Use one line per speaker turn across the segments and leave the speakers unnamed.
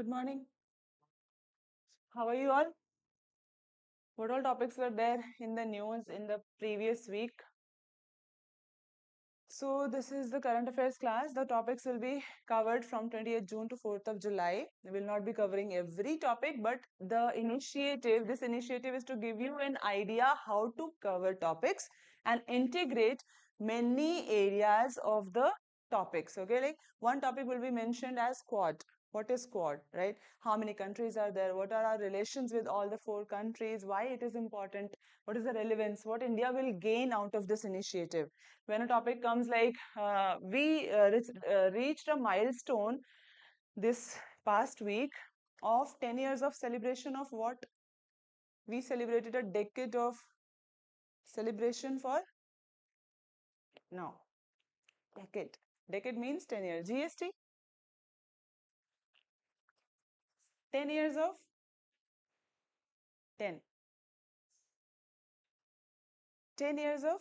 Good morning. How are you all? What all topics were there in the news in the previous week? So this is the current affairs class. The topics will be covered from 28th June to 4th of July. We will not be covering every topic, but this initiative is to give you an idea how to cover topics and integrate many areas of the topics. Okay, like one topic will be mentioned as Quad. What is Quad, right? How many countries are there? What are our relations with all the 4 countries? Why it is important? What is the relevance? What India will gain out of this initiative? When a topic comes like we reached a milestone this past week of 10 years of celebration of what? We celebrated a decade of celebration for no decade. Decade means 10 years. GST 10 years of 10. 10 years of.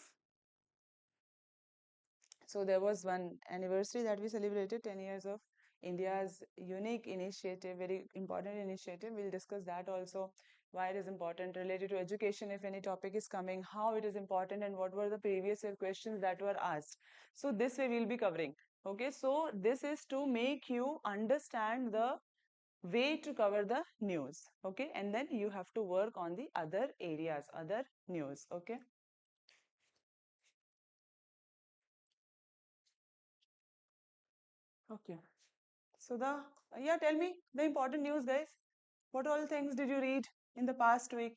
So there was one anniversary that we celebrated 10 years of India's unique initiative, very important initiative. We'll discuss that also, why it is important, related to education, if any topic is coming, how it is important, and what were the previous year questions that were asked. So this way we'll be covering. Okay, so this is to make you understand the way to cover the news. Okay, and then you have to work on the other areas, other news. Okay. Okay. So tell me the important news, guys. What all things did you read in the past week?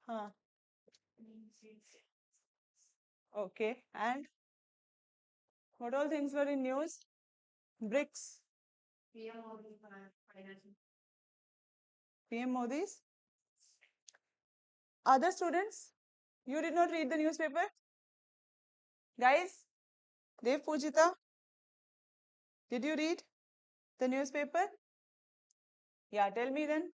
Huh. Okay. And what all things were in news? BRICS. PM Modi's. Other students, you did not read the newspaper? Guys, Dev Pujita, did you read the newspaper? Yeah, tell me then.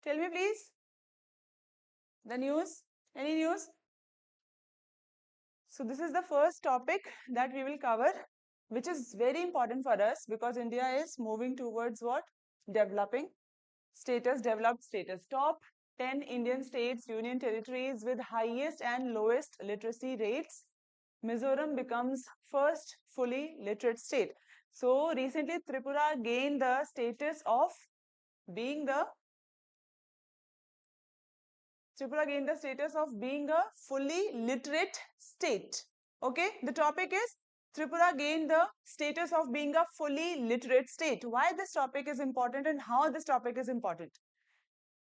Tell me please. The news. Any news? So this is the first topic that we will cover, which is very important for us because India is moving towards what? Developing status, developed status. Top 10 Indian states, union territories with highest and lowest literacy rates. Mizoram becomes first fully literate state. So recently Tripura gained the status of being the fully literate state. Okay, the topic is Tripura gained the status of being a fully literate state. Why this topic is important and how this topic is important?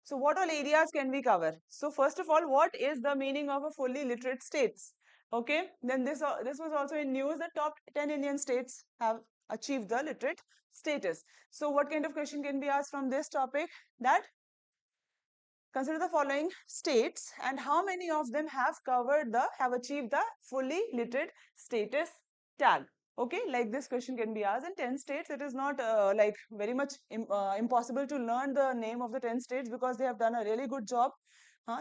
So what all areas can we cover? So first of all, what is the meaning of a fully literate states? Okay, then this was also in news. The top 10 Indian states have achieved the literate status. So what kind of question can be asked from this topic? That consider the following states and how many of them have achieved the fully literate status tag. Okay, like this question can be asked in 10 states. It is not like very much impossible to learn the name of the 10 states because they have done a really good job.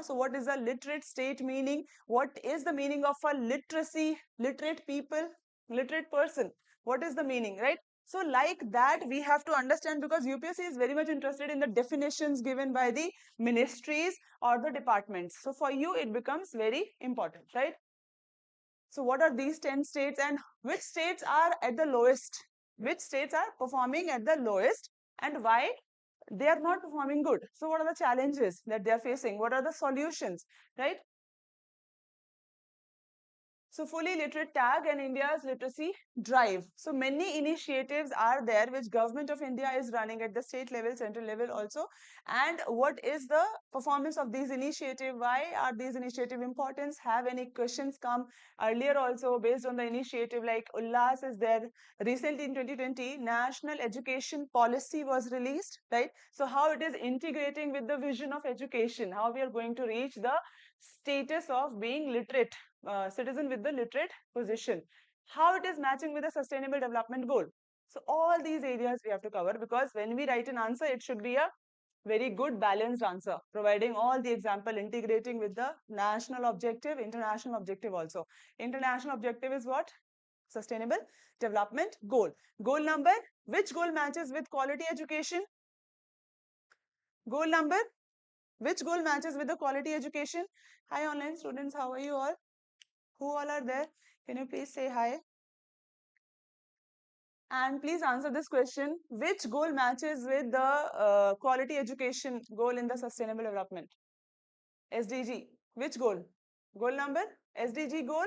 So what is a literate state meaning? What is the meaning of a literacy, literate people, literate person? What is the meaning, right? So like that we have to understand because UPSC is very much interested in the definitions given by the ministries or the departments. So for you it becomes very important, right? So what are these 10 states and which states are at the lowest? Which states are performing at the lowest and why they are not performing good? So what are the challenges that they are facing? What are the solutions, right? So fully literate tag and India's literacy drive. So many initiatives are there which government of India is running at the state level, central level also. And what is the performance of these initiatives? Why are these initiatives important? Have any questions come earlier also based on the initiative like Ullas is there. Recently in 2020, National Education Policy was released, right? So how it is integrating with the vision of education, how we are going to reach the status of being literate citizen with the literate position, how it is matching with the sustainable development goal. So all these areas we have to cover because when we write an answer, it should be a Very good balanced answer, providing all the example, integrating with the national objective, international objective also. International objective is what? Sustainable development goal. Goal number, which goal matches with quality education? Goal number, which goal matches with the quality education? Hi online students, how are you all? Who all are there? Can you please say hi? And please answer this question. Which goal matches with the quality education goal in the sustainable development? SDG. Which goal? Goal number? SDG goal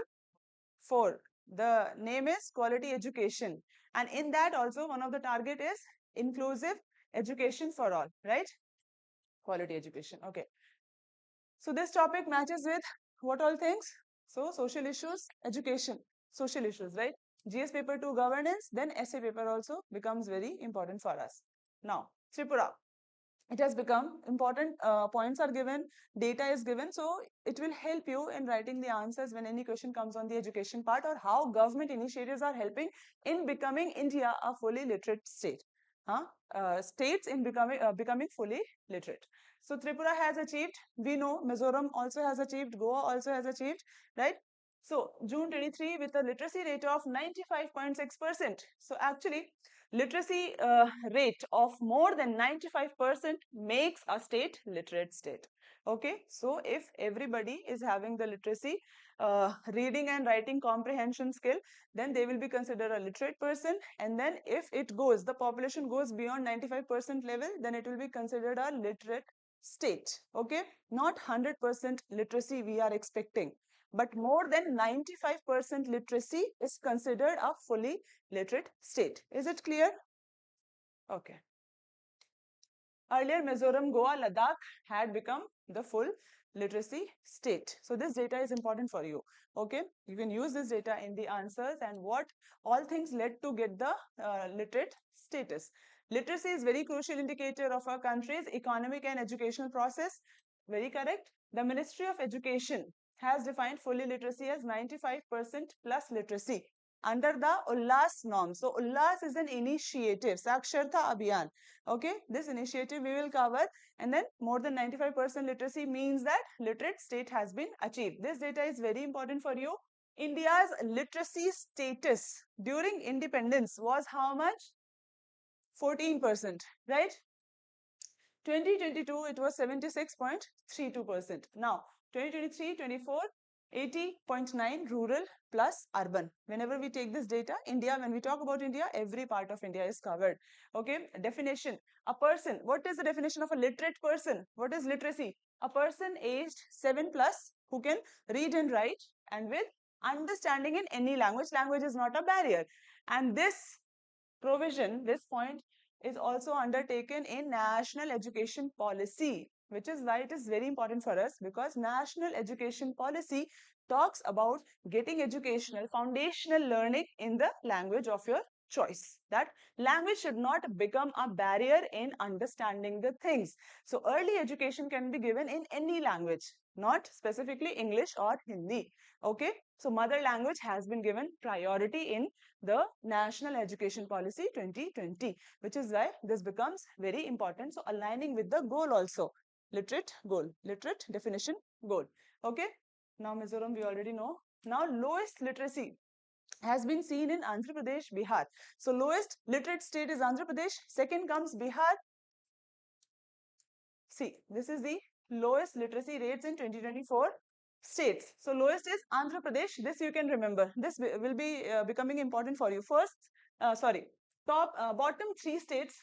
4. The name is quality education. And in that also one of the target is inclusive education for all, right? Quality education. Okay. So this topic matches with what all things? So social issues, education, social issues, right? GS paper 2 governance, then essay paper also becomes very important for us. Now, Tripura, it has become important, points are given, data is given, so it will help you in writing the answers when any question comes on the education part, or how government initiatives are helping in becoming India a fully literate state. States in becoming fully literate. So Tripura has achieved, we know Mizoram also has achieved, Goa also has achieved, right? So June 23 with a literacy rate of 95.6%. So actually literacy rate of more than 95% makes a state literate state. Okay, so if everybody is having the literacy, reading and writing comprehension skill, then they will be considered a literate person. And then if it goes, the population goes beyond 95% level, then it will be considered a literate state. Okay, not 100% literacy we are expecting, but more than 95% literacy is considered a fully literate state. Is it clear? Okay. Earlier, Mizoram, Goa, Ladakh had become the full literacy state. So this data is important for you. Okay, you can use this data in the answers and what all things led to get the literate status. Literacy is very crucial indicator of our country's economic and educational process. Very correct. The Ministry of Education has defined fully literacy as 95% plus literacy under the Ullas norm. So Ullas is an initiative, Saksharta Abhiyan. Okay, this initiative we will cover, and then more than 95% literacy means that literate state has been achieved. This data is very important for you. India's literacy status during independence was how much? 14%, right? 2022 it was 76.32%. Now 2023-24 80.9 rural plus urban. Whenever we take this data, India, when we talk about India, every part of India is covered. Okay, definition. A person, what is the definition of a literate person? What is literacy? A person aged 7 plus who can read and write and with understanding in any language. Language is not a barrier. And this provision, this point is also undertaken in national education policy, which is why it is very important for us, because national education policy talks about getting educational foundational learning in the language of your choice. That language should not become a barrier in understanding the things. So early education can be given in any language, not specifically English or Hindi. Okay, so mother language has been given priority in the National Education Policy 2020, which is why this becomes very important. So aligning with the goal also, literate goal, literate definition goal. Okay, now Mizoram we already know. Now lowest literacy has been seen in Andhra Pradesh, Bihar. So lowest literate state is Andhra Pradesh. Second comes Bihar. See, this is the lowest literacy rates in 2024 states. So lowest is Andhra Pradesh. This you can remember. This will be becoming important for you. First, bottom 3 states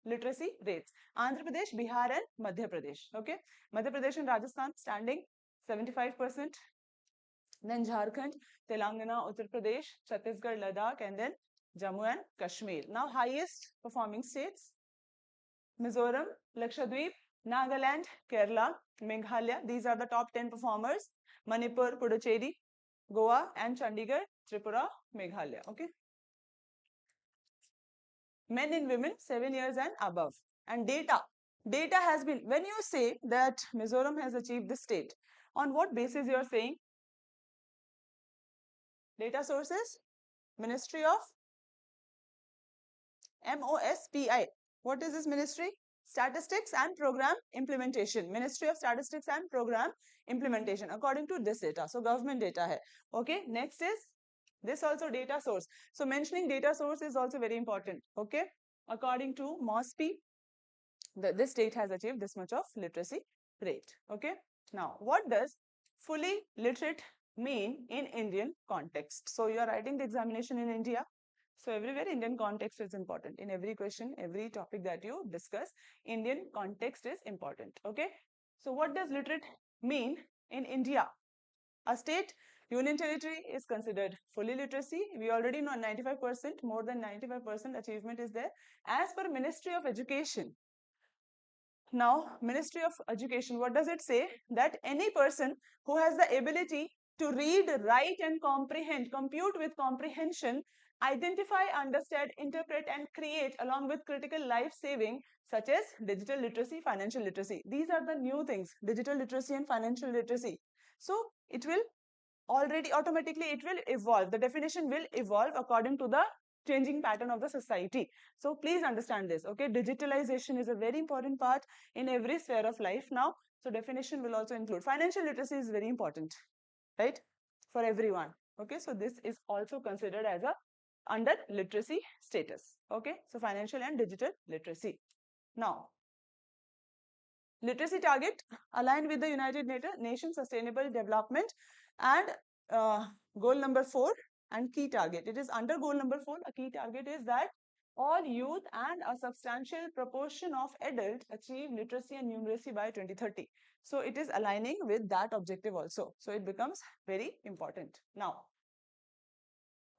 literacy rates: Andhra Pradesh, Bihar, and Madhya Pradesh. Okay, Madhya Pradesh and Rajasthan standing 75%. Then Jharkhand, Telangana, Uttar Pradesh, Chhattisgarh, Ladakh, and then Jammu and Kashmir. Now highest performing states: Mizoram, Lakshadweep, Nagaland, Kerala, Meghalaya. These are the top 10 performers. Manipur, Puducherry, Goa, and Chandigarh, Tripura, Meghalaya. Okay. Men and women 7 years and above. And data. Data has been, when you say that Mizoram has achieved the state, on what basis you are saying? Data sources, Ministry of MOSPI. What is this ministry? Statistics and Program Implementation. Ministry of Statistics and Program Implementation according to this data. So government data hai. Okay. Next is this also data source. So mentioning data source is also very important. Okay. According to MOSPI, this state has achieved this much of literacy rate. Okay. Now, what does fully literate mean in Indian context? So you are writing the examination in India. So everywhere Indian context is important. In every question, every topic that you discuss, Indian context is important. Okay. So what does literate mean in India? A state union territory is considered fully literacy. We already know 95%, more than 95% achievement is there. As per Ministry of Education, now, Ministry of Education, what does it say? That any person who has the ability to read, write and comprehend, compute with comprehension, identify, understand, interpret and create along with critical life saving such as digital literacy, financial literacy. These are the new things, digital literacy and financial literacy. So, it will already automatically it will evolve. The definition will evolve according to the changing pattern of the society. So please understand this. Okay, digitalization is a very important part in every sphere of life now. So definition will also include financial literacy is very important, right, for everyone. Okay, so this is also considered as a under literacy status. Okay, so financial and digital literacy. Now, literacy target aligned with the United Nations Sustainable Development and goal number 4 and key target. It is under goal number 4. A key target is that all youth and a substantial proportion of adults achieve literacy and numeracy by 2030. So it is aligning with that objective also. So it becomes very important. Now,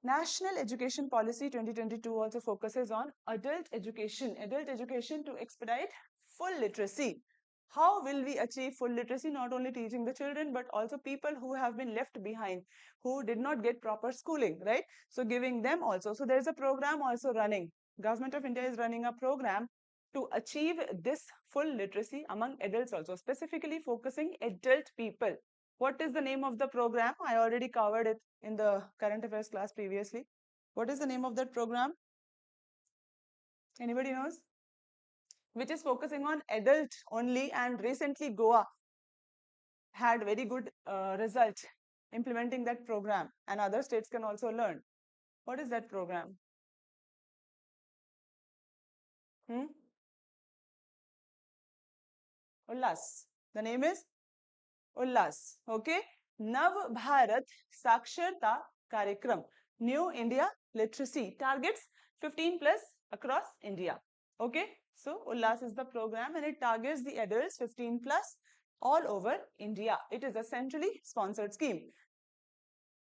National Education Policy 2022 also focuses on adult education to expedite full literacy. How will we achieve full literacy? Not only teaching the children, but also people who have been left behind, who did not get proper schooling, right? So giving them also. So there is a program also running. Government of India is running a program to achieve this full literacy among adults also, specifically focusing adult people. What is the name of the program? I already covered it in the current affairs class previously. What is the name of that program? Anybody knows? Which is focusing on adult only, and recently Goa had very good result implementing that program, and other states can also learn. What is that program? Ullas. The name is Ullas. Okay. Nav Bharat Saksharta Karyakram. New India Literacy targets 15 plus across India. Okay. So Ullas is the program and it targets the adults 15 plus all over India. It is a centrally sponsored scheme.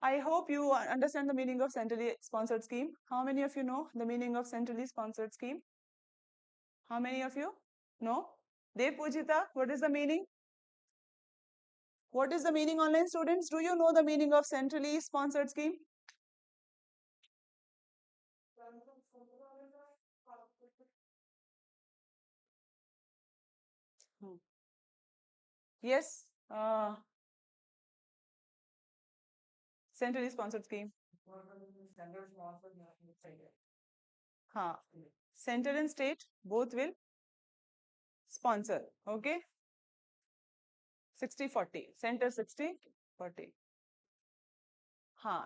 I hope you understand the meaning of centrally sponsored scheme. How many of you know the meaning of centrally sponsored scheme? How many of you know? Dev Pujita, what is the meaning? What is the meaning, online students? Do you know the meaning of centrally sponsored scheme? Yes, centrally sponsored scheme. Haan. Center and state both will sponsor. Okay. 60-40. Center 60-40.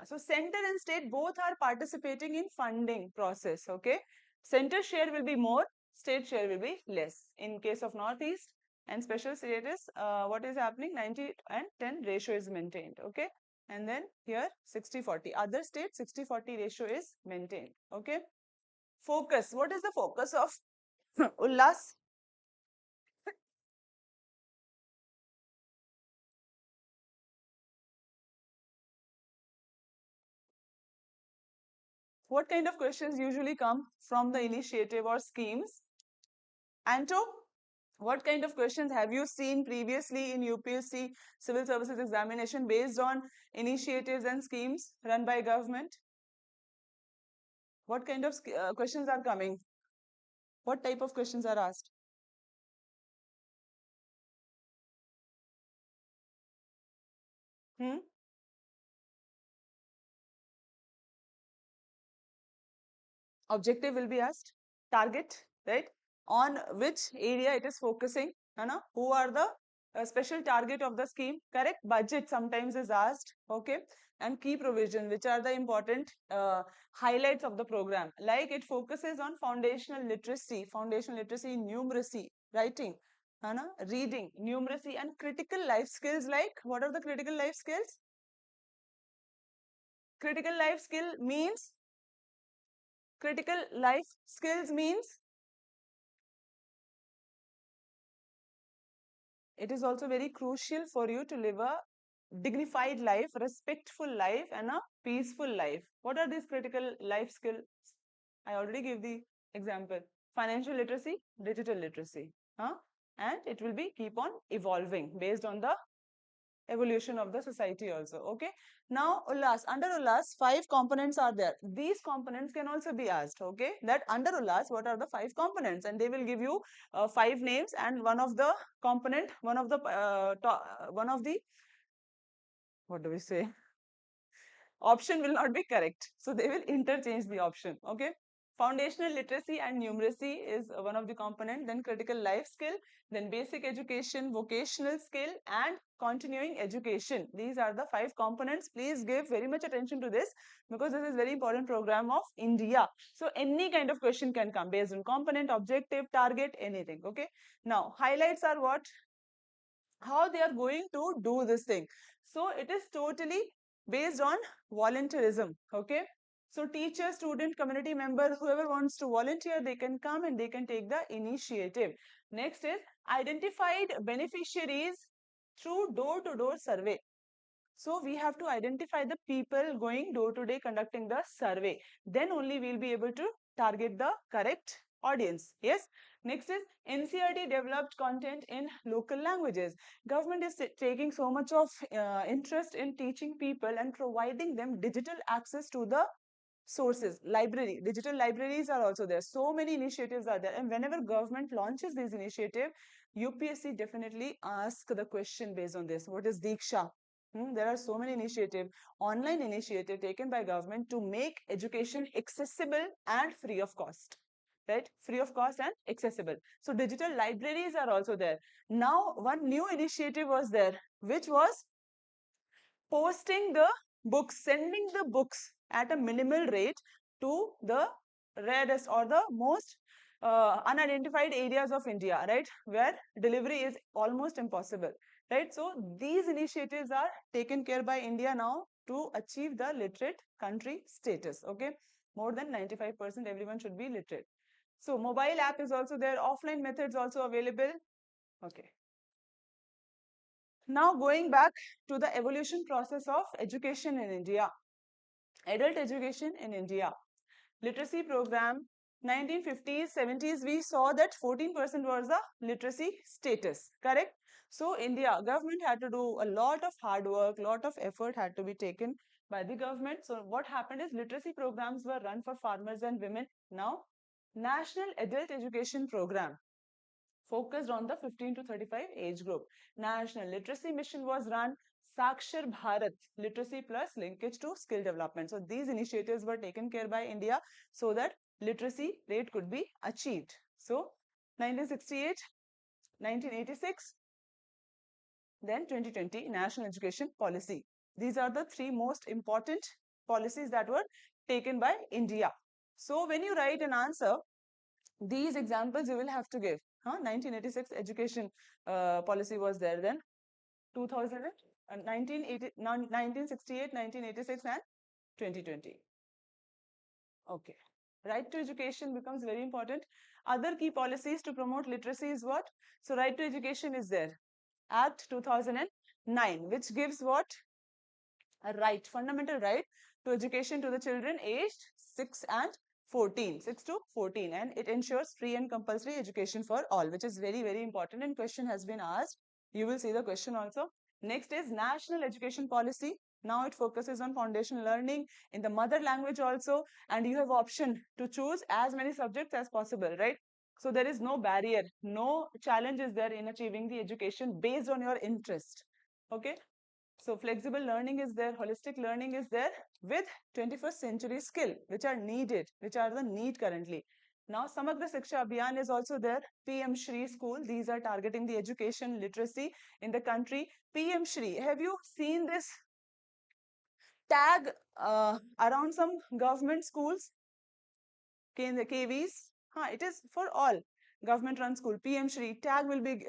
So center and state both are participating in funding process. Okay. Center share will be more, state share will be less. In case of Northeast and special status, what is happening? 90 and 10 ratio is maintained. Okay. And then here 60-40. Other states 60-40 ratio is maintained. Okay. Focus. What is the focus of Ullas? What kind of questions usually come from the initiative or schemes? Anto, what kind of questions have you seen previously in UPSC civil services examination based on initiatives and schemes run by government? What kind of questions are coming? What type of questions are asked? Objective will be asked. Target, right? on which area it is focusing, who are the special target of the scheme, correct? Budget sometimes is asked, okay? And key provision, which are the important highlights of the program. Like it focuses on foundational literacy in numeracy, writing, reading, numeracy, and critical life skills. Like what are the critical life skills? Critical life skill means, critical life skills means it is also very crucial for you to live a dignified life, respectful life, and a peaceful life. What are these critical life skills? I already gave the example. Financial literacy, digital literacy. And it will be keep on evolving based on the evolution of the society also. Okay. Now, Ullas, under Ullas, 5 components are there. These components can also be asked. Okay. That under Ullas, what are the 5 components? And they will give you 5 names, and one of the component, one of the, what do we say? Option will not be correct. So they will interchange the option. Okay. Foundational literacy and numeracy is one of the component, then critical life skill, then basic education, vocational skill, and continuing education. These are the 5 components. Please give very much attention to this, because this is very important program of India. So any kind of question can come based on component, objective, target, anything. Okay. Now highlights are what? How they are going to do this thing. So it is totally based on volunteerism. Okay. So teacher, student, community member, whoever wants to volunteer, they can come and they can take the initiative. Next is identified beneficiaries through door-to-door survey. So we have to identify the people going door to day conducting the survey. Then only we'll be able to target the correct audience. Yes. Next is NCERT developed content in local languages. Government is taking so much of interest in teaching people and providing them digital access to the sources. Library, digital libraries are also there. So many initiatives are there, and whenever government launches this initiative, UPSC definitely ask the question based on this. What is Diksha? There are so many initiatives, online initiative taken by government to make education accessible and free of cost. Right? Free of cost and accessible. So digital libraries are also there. Now, one new initiative was there, which was posting the books, sending the books at a minimal rate to the rarest or the most unidentified areas of India, right, where delivery is almost impossible, right? So these initiatives are taken care by India now to achieve the literate country status. Okay, more than 95% everyone should be literate. So mobile app is also there, offline methods also available. Okay. Now going back to the evolution process of education in India. Adult education in India. Literacy program, 1950s, 70s, we saw that 14% was the literacy status, correct? So India, government had to do a lot of hard work, lot of effort had to be taken by the government. So what happened is literacy programs were run for farmers and women. Now, National Adult Education Program, focused on the 15 to 35 age group. National Literacy Mission was run. Sakshar Bharat, literacy plus linkage to skill development. So these initiatives were taken care by India so that literacy rate could be achieved. So 1968, 1986, then 2020 National Education Policy. These are the 3 most important policies that were taken by India. So when you write an answer, these examples you will have to give. 1986 education policy was there, then 2000, 1968, 1986 and 2020. Okay. Right to education becomes very important. Other key policies to promote literacy is what? So right to education is there. Act 2009, which gives what? A right, fundamental right to education to the children aged 6 and 14, 6 to 14, and it ensures free and compulsory education for all, which is very, very important, and question has been asked. You will see the question also. Next is National Education Policy. Now it focuses on foundation learning in the mother language also, and you have option to choose as many subjects as possible, right? So there is no barrier, no challenge is there in achieving the education based on your interest. Okay. So flexible learning is there, holistic learning is there with 21st century skill, which are needed, which are the need currently. Now, Samagra Shiksha Abhiyan is also there. PM Shri School, these are targeting the education literacy in the country. PM Shri, have you seen this tag around some government schools, KVs? It is for all government run school. PM Shri tag will be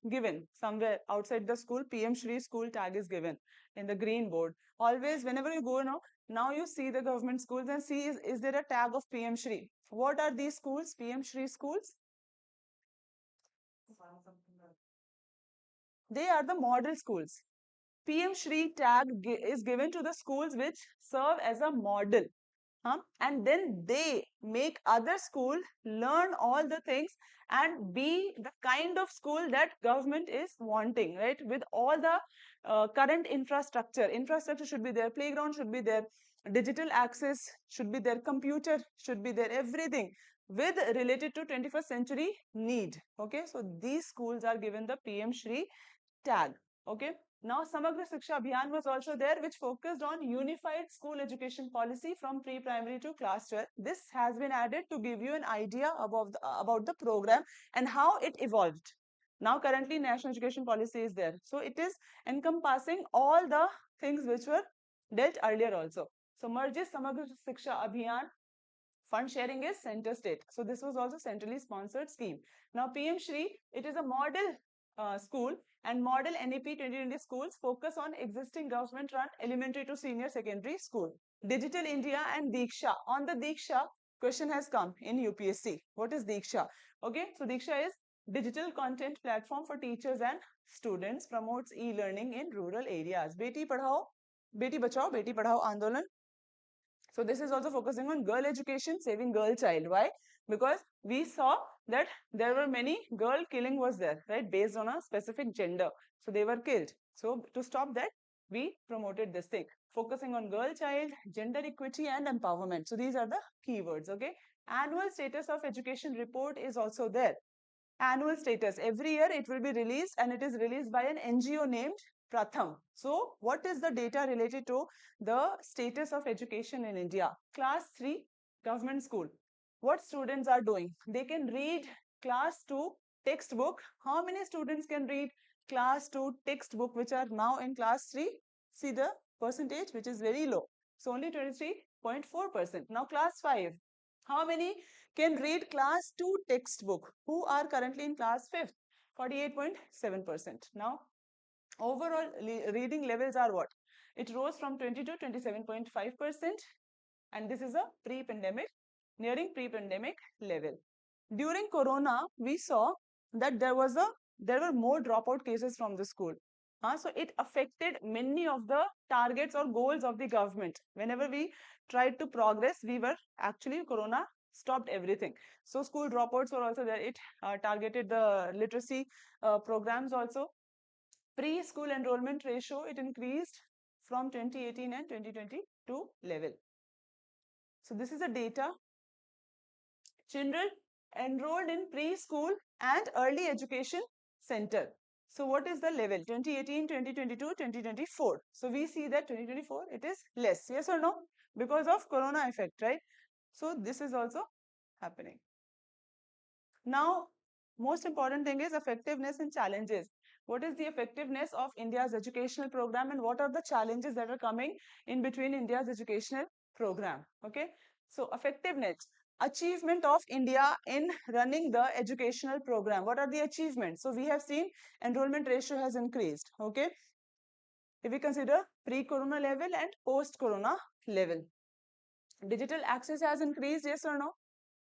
given somewhere outside the school. PM Shri school tag is given in the green board. Always, whenever you go now you see the government schools and see is there a tag of PM Shri. What are these schools? PM Shri schools? They are the model schools. PM Shri tag is given to the schools which serve as a model. And then they make other school learn all the things and be the kind of school that government is wanting, right? With all the current infrastructure. Infrastructure should be there, playground should be there, digital access should be there, computer should be there, everything with related to 21st century need. Okay, so these schools are given the PM Shri tag. Okay. Now, Samagra Shiksha Abhiyan was also there, which focused on unified school education policy from pre-primary to class 12. This has been added to give you an idea about the program and how it evolved. Now, currently, national education policy is there. So, it is encompassing all the things which were dealt earlier also. So, merges Samagra Shiksha Abhiyan. Fund sharing is center state. So this was also centrally sponsored scheme. Now PM Shri, it is a model school, and model NEP 2020 schools focus on existing government run elementary to senior secondary school. Digital India and Diksha. On the Diksha, question has come in UPSC. What is Diksha? Okay, so Diksha is digital content platform for teachers and students, promotes e-learning in rural areas. Beti Padhao, Beti Bachao, Beti Padhao Andolan. So this is also focusing on girl education, saving girl child. Why? Because we saw that there were many girl killing was there, right? Based on a specific gender. So they were killed. So to stop that, we promoted this thing. Focusing on girl child, gender equity and empowerment. So these are the keywords, okay? Annual status of education report is also there. Annual status. Every year it will be released, and it is released by an NGO named Pratham. So what is the data related to the status of education in India? Class 3 government school. What students are doing? They can read class 2 textbook. How many students can read class 2 textbook which are now in class 3? See the percentage, which is very low. So only 23.4%. Now class 5. How many can read class 2 textbook who are currently in class 5th? 48.7%. Now overall reading levels are what? It rose from 20 to 27.5%, and this is a pre-pandemic, nearing pre-pandemic level. During Corona, we saw that there were more dropout cases from the school. So it affected many of the targets or goals of the government. Whenever we tried to progress, we were actually, Corona stopped everything. So school dropouts were also there. It targeted the literacy programs also. Preschool enrollment ratio, it increased from 2018 and 2022 level. So this is the data. Children enrolled in preschool and early education center. So what is the level? 2018, 2022, 2024. So we see that 2024, it is less. Yes or no? Because of Corona effect, right? So this is also happening. Now, most important thing is effectiveness and challenges. What is the effectiveness of India's educational program, and what are the challenges that are coming in between India's educational program? Okay. So effectiveness, achievement of India in running the educational program. What are the achievements? So we have seen enrollment ratio has increased. Okay. If we consider pre-corona level and post-corona level, digital access has increased, yes or no?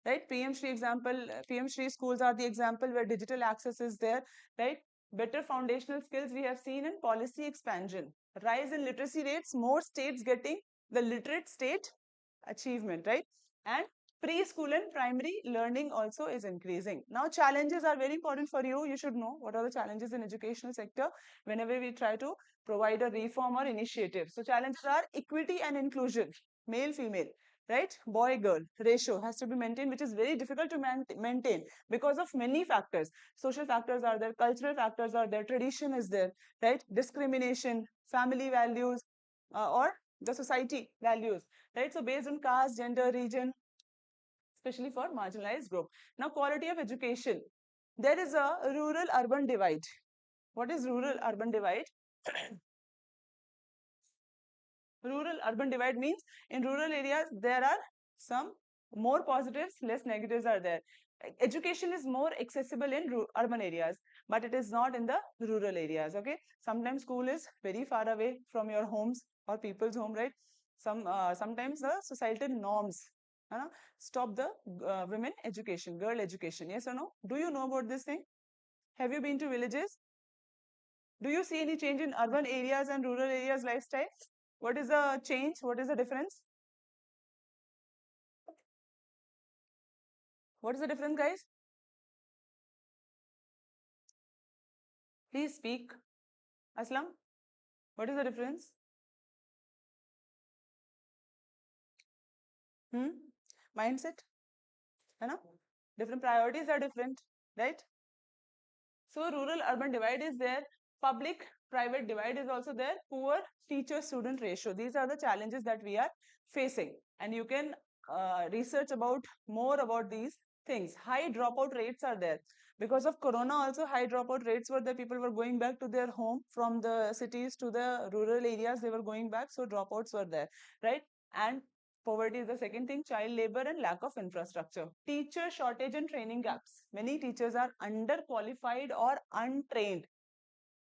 Right? PM Shri example, PM Shri schools are the example where digital access is there, right? Better foundational skills we have seen in policy expansion. Rise in literacy rates, more states getting the literate state achievement, right? And preschool and primary learning also is increasing. Now, challenges are very important for you. You should know what are the challenges in educational sector whenever we try to provide a reform or initiative. So, challenges are equity and inclusion, male, female, right? Boy girl ratio has to be maintained, which is very difficult to maintain because of many factors. Social factors are there, cultural factors are there, tradition is there, right? Discrimination, family values, or the society values, right? So based on caste, gender, region, especially for marginalized group. Now, quality of education. There is a rural-urban divide. What is rural-urban divide? Rural-urban divide means in rural areas, there are some more positives, less negatives are there. Education is more accessible in urban areas, but it is not in the rural areas, okay? Sometimes school is very far away from your homes or people's home, right? Sometimes the societal norms stop the women education, girl education. Yes or no? Do you know about this thing? Have you been to villages? Do you see any change in urban areas and rural areas lifestyle? What is the change? What is the difference? What is the difference, guys? Please speak. Aslam, what is the difference? Mindset? है ना? Different priorities are different, right? So rural-urban divide is there. Public-private divide is also there. Poor teacher-student ratio. These are the challenges that we are facing. And you can research about more about these things. High dropout rates are there. Because of Corona also, high dropout rates were there. People were going back to their home from the cities to the rural areas. They were going back. So dropouts were there, right? And poverty is the second thing, child labor and lack of infrastructure. Teacher shortage and training gaps. Many teachers are underqualified or untrained.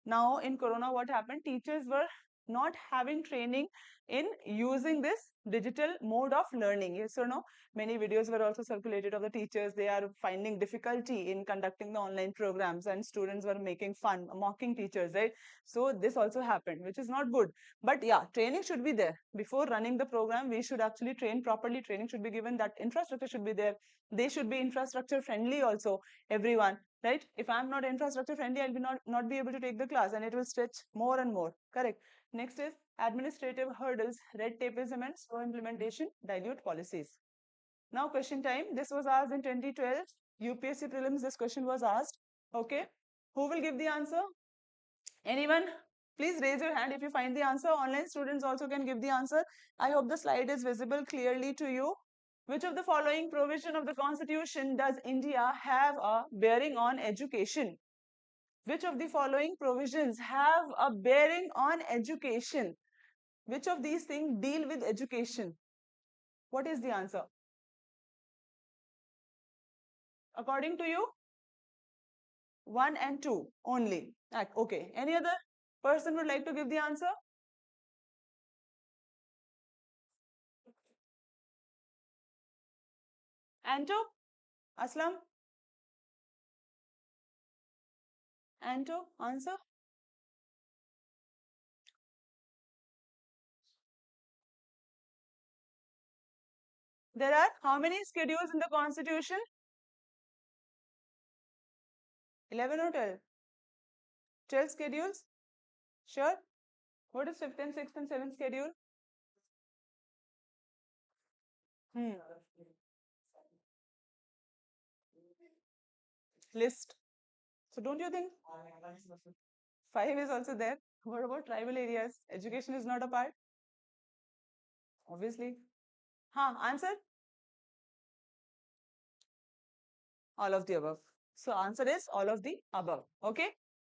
Now in Corona, what happened? Teachers were not having training in using this digital mode of learning. Yes or no? Many videos were also circulated of the teachers. They are finding difficulty in conducting the online programs and students were making fun, mocking teachers, right? So this also happened, which is not good. But yeah, training should be there. Before running the program, we should actually train properly. Training should be given. That infrastructure should be there. They should be infrastructure friendly also, everyone, right? If I'm not infrastructure friendly, I'll be not be able to take the class and it will stretch more and more. Correct. Next is administrative hurdles, red tapeism and slow implementation, dilute policies. Now question time. This was asked in 2012. UPSC prelims, this question was asked. Okay. Who will give the answer? Anyone? Please raise your hand if you find the answer. Online students also can give the answer. I hope the slide is visible clearly to you. Which of the following provision of the Constitution does India have a bearing on education? Which of the following provisions have a bearing on education? Which of these things deal with education? What is the answer? According to you? 1 and 2 only. Okay. Any other person would like to give the answer? Anto? Aslam? Anto? Answer? There are how many schedules in the Constitution? 11 or 12? 12 schedules? Sure. What is 5th and 6th and 7th schedule? List. So don't you think 5 is also there? What about tribal areas? Education is not a part? Obviously. Answer? All of the above. So answer is all of the above. Okay.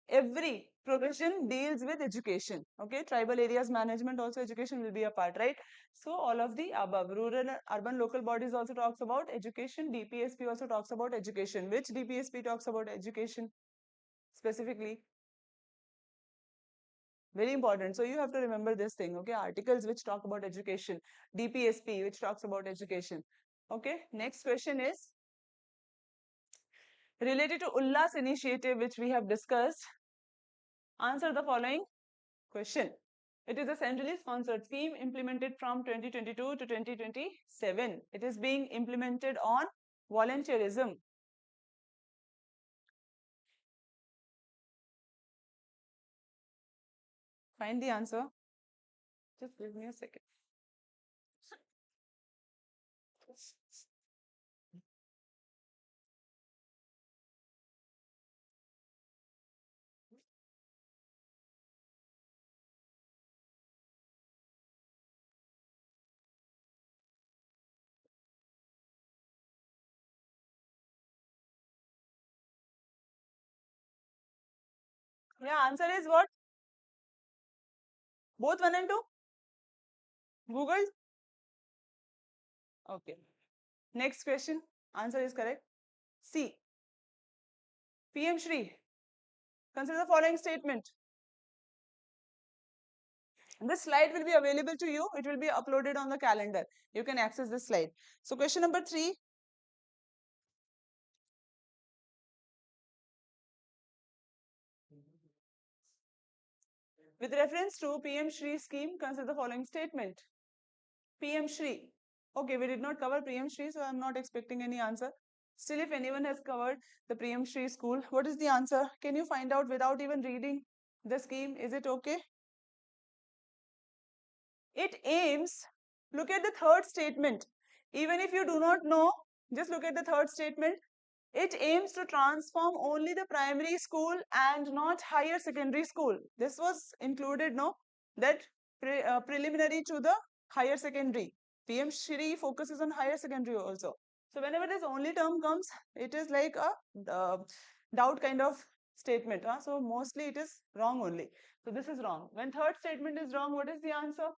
Every provision deals with education. Okay. Tribal areas management also education will be a part, right? So all of the above. Rural and urban local bodies also talks about education. DPSP also talks about education. Which DPSP talks about education specifically? Very important. So you have to remember this thing. Okay. Articles which talk about education. DPSP which talks about education. Okay. Next question is related to Ullas initiative which we have discussed. Answer the following question. It is a centrally sponsored scheme implemented from 2022 to 2027. It is being implemented on volunteerism. Find the answer. Just give me a second. Yeah, answer is what? Both 1 and 2? Googled? Okay. Next question. Answer is correct. C. PM Shri. Consider the following statement. This slide will be available to you. It will be uploaded on the calendar. You can access this slide. So question number 3. With reference to PM Shri scheme, consider the following statement. PM Shri. Okay, we did not cover PM Shri, so I'm not expecting any answer. Still, if anyone has covered the PM Shri school, what is the answer? Can you find out without even reading the scheme? Is it okay? It aims, look at the third statement. Even if you do not know, just look at the third statement. It aims to transform only the primary school and not higher secondary school. This was included, no? That preliminary to the higher secondary. PM Shri focuses on higher secondary also. So whenever this only term comes, it is like a doubt kind of statement. So mostly it is wrong only. So this is wrong. When third statement is wrong, what is the answer?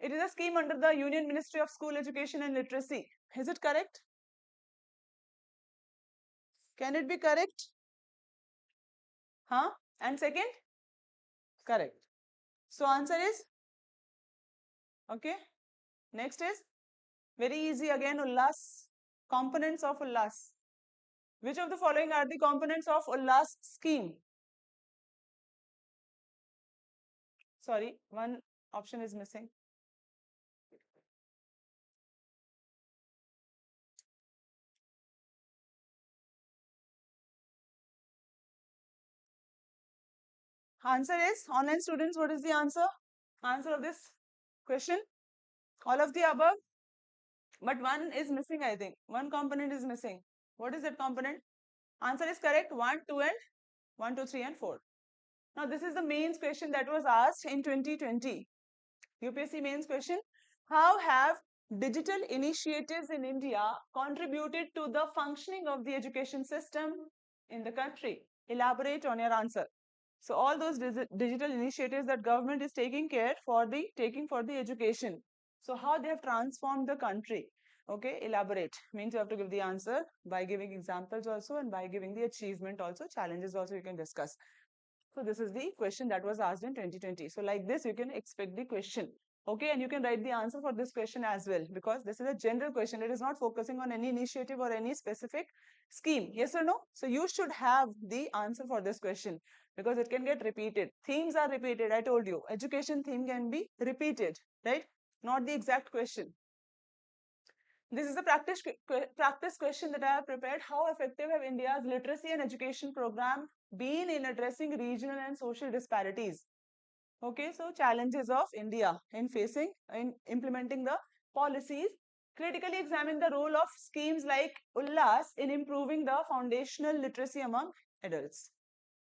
It is a scheme under the Union Ministry of School Education and Literacy. Is it correct? Can it be correct? Huh? And second? Correct. So answer is? Okay. Next is? Very easy again, Ullas. Components of Ullas. Which of the following are the components of Ullas scheme? Sorry, one option is missing. Answer is? Online students, what is the answer? Answer of this question? All of the above? But one is missing, I think. One component is missing. What is that component? Answer is correct. 1, 2 and 1, 2, 3 and 4. Now this is the mains question that was asked in 2020. UPSC mains question. How have digital initiatives in India contributed to the functioning of the education system in the country? Elaborate on your answer. So all those digital initiatives that government is taking for the education. So how they have transformed the country. Okay, elaborate. Means you have to give the answer by giving examples also and by giving the achievement also, challenges also you can discuss. So this is the question that was asked in 2020. So like this, you can expect the question. Okay, and you can write the answer for this question as well, because this is a general question. It is not focusing on any initiative or any specific scheme. Yes or no? So you should have the answer for this question, because it can get repeated. Themes are repeated. I told you, education theme can be repeated, right? Not the exact question. This is a practice question that I have prepared. How effective have India's literacy and education program been in addressing regional and social disparities? Okay, so challenges of India in implementing the policies. Critically examine the role of schemes like Ullas in improving the foundational literacy among adults.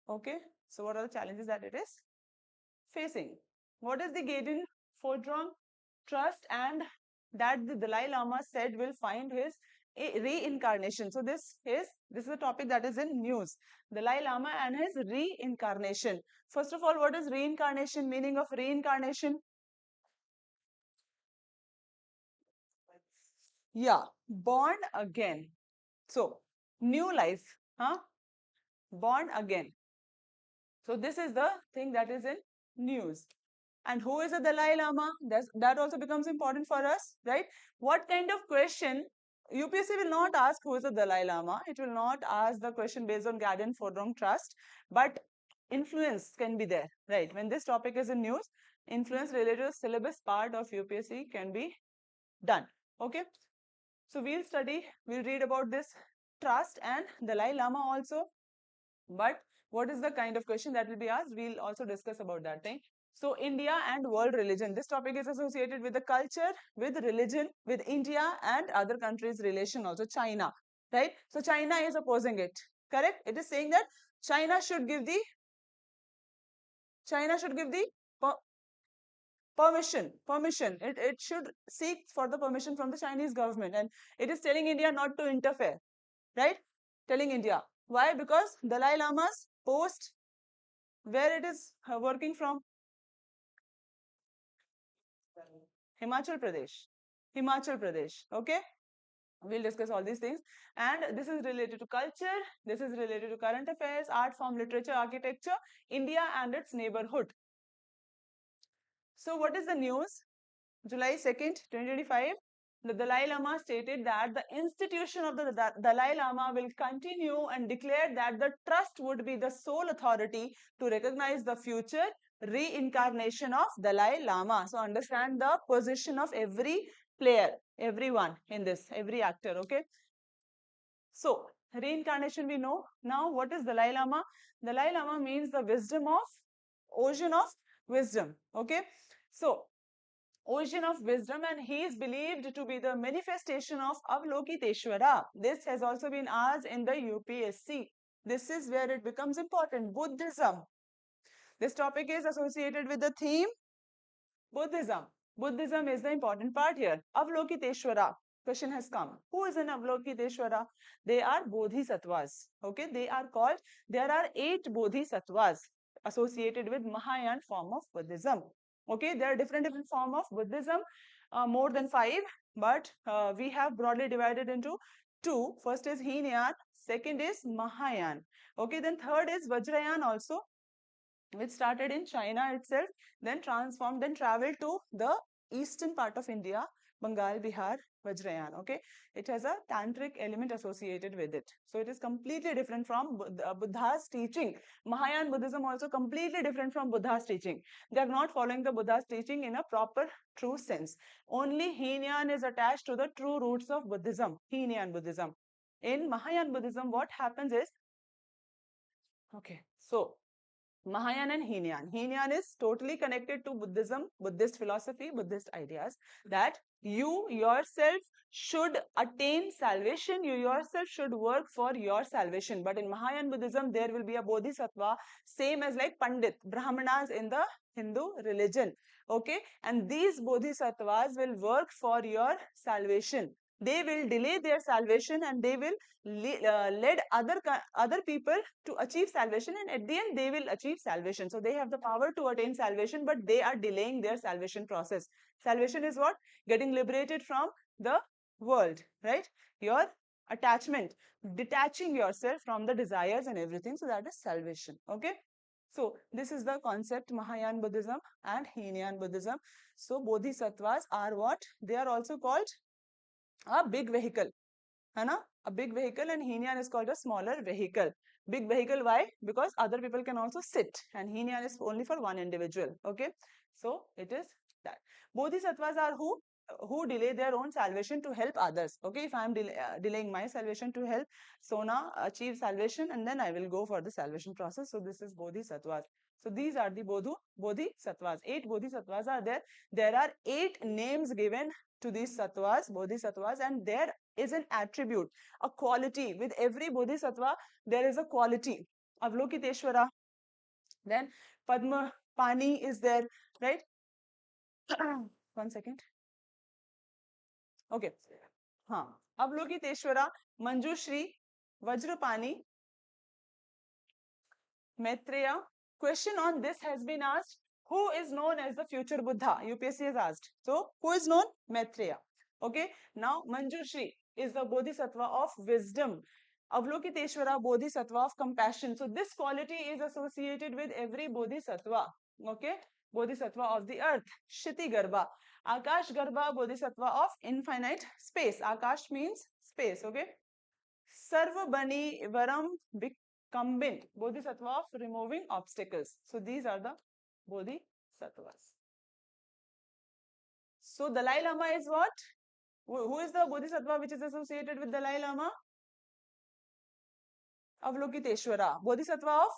Okay, so what are the challenges that it is facing? What is the Gaiden Fordrong trust and that the Dalai Lama said will find his reincarnation? So this is a topic that is in news. Dalai Lama and his reincarnation. First of all, what is reincarnation? Meaning of reincarnation? Yeah, born again. So new life, huh? Born again. So this is the thing that is in news. And who is the Dalai Lama? That also becomes important for us, right? What kind of question? UPSC will not ask who is the Dalai Lama. It will not ask the question based on Gaiden Fordrong trust, but influence can be there, right? When this topic is in news, influence related to syllabus part of UPSC can be done. Okay. So we'll read about this trust and Dalai Lama also. But what is the kind of question that will be asked? We'll also discuss about that thing. So India and world religion. This topic is associated with the culture, with religion, with India and other countries' relation, also China, right? So China is opposing it, correct? It is saying that China should give the permission. It should seek for the permission from the Chinese government, and it is telling India not to interfere, right? Telling India. Why? Because Dalai Lama's post where it is working from? Himachal Pradesh. Himachal Pradesh. Okay. We'll discuss all these things. And this is related to culture. This is related to current affairs, art form, literature, architecture, India and its neighborhood. So what is the news? July 2nd, 2025. The Dalai Lama stated that the institution of the Dalai Lama will continue and declared that the trust would be the sole authority to recognize the future reincarnation of Dalai Lama. So understand the position of every player, everyone in this, every actor, okay? So reincarnation we know. Now what is Dalai Lama? Dalai Lama means the wisdom of, ocean of wisdom, okay? So ocean of wisdom, and he is believed to be the manifestation of Avalokiteshvara. This has also been asked in the UPSC. This is where it becomes important. Buddhism. This topic is associated with the theme Buddhism. Buddhism is the important part here. Avalokiteshvara. Question has come. Who is an Avalokiteshvara? They are Bodhisattvas. Okay, they are called. There are 8 Bodhisattvas associated with Mahayana form of Buddhism. Okay, there are different form of Buddhism, more than 5, but we have broadly divided into 2. First is Hinayan, second is Mahayana. Okay, then third is Vajrayana also, which started in China itself, then transformed, then traveled to the eastern part of India, Bengal, Bihar, Vajrayana. Okay, it has a tantric element associated with it. So it is completely different from Buddha's teaching. Mahayana Buddhism also completely different from Buddha's teaching. They are not following the Buddha's teaching in a proper, true sense. Only Hinayan is attached to the true roots of Buddhism, Hinayan Buddhism. In Mahayana Buddhism, what happens is, okay, so Mahayana and Hinayan. Hinayan is totally connected to Buddhism, Buddhist philosophy, Buddhist ideas, that you yourself should attain salvation, you yourself should work for your salvation. But in Mahayana Buddhism, there will be a Bodhisattva, same as like Pandit, Brahmanas in the Hindu religion. Okay, and these Bodhisattvas will work for your salvation. They will delay their salvation and they will lead other people to achieve salvation, and at the end they will achieve salvation. So they have the power to attain salvation, but they are delaying their salvation process. Salvation is what? Getting liberated from the world, right? Your attachment, detaching yourself from the desires and everything. So that is salvation. Okay. So this is the concept Mahayana Buddhism and Hinayan Buddhism. So Bodhisattvas are what? They are also called a big vehicle. है ना? A big vehicle, and Hinayan is called a smaller vehicle. Big vehicle, why? Because other people can also sit, and Hinayan is only for one individual. Okay, so it is that. Bodhisattvas are who delay their own salvation to help others. Okay, if I am delaying my salvation to help Sona achieve salvation, and then I will go for the salvation process. So this is Bodhisattvas. So these are the Bodhisattvas. 8 Bodhisattvas are there. There are 8 names given to these sattvas, Bodhisattvas, and there is an attribute, a quality. With every Bodhisattva, there is a quality. Avalokiteshvara, then Padma Pani is there, right? 1 second. Okay. Avalokiteshvara, Manjushri, Vajrapani, Maitreya. Question on this has been asked. Who is known as the future Buddha? UPSC has asked. So, who is known? Maitreya. Okay. Now, Manjushri is the Bodhisattva of wisdom. Avalokiteshvara, Bodhisattva of compassion. So, this quality is associated with every Bodhisattva. Okay. Bodhisattva of the earth. Shiti Garbha. Akash Garbha, Bodhisattva of infinite space. Akash means space. Okay. Sarva Bani Varam Vikambin, Bodhisattva of removing obstacles. So these are the Bodhisattvas. So Dalai Lama is what? Who is the Bodhisattva which is associated with Dalai Lama? Avalokiteshvara, Bodhisattva of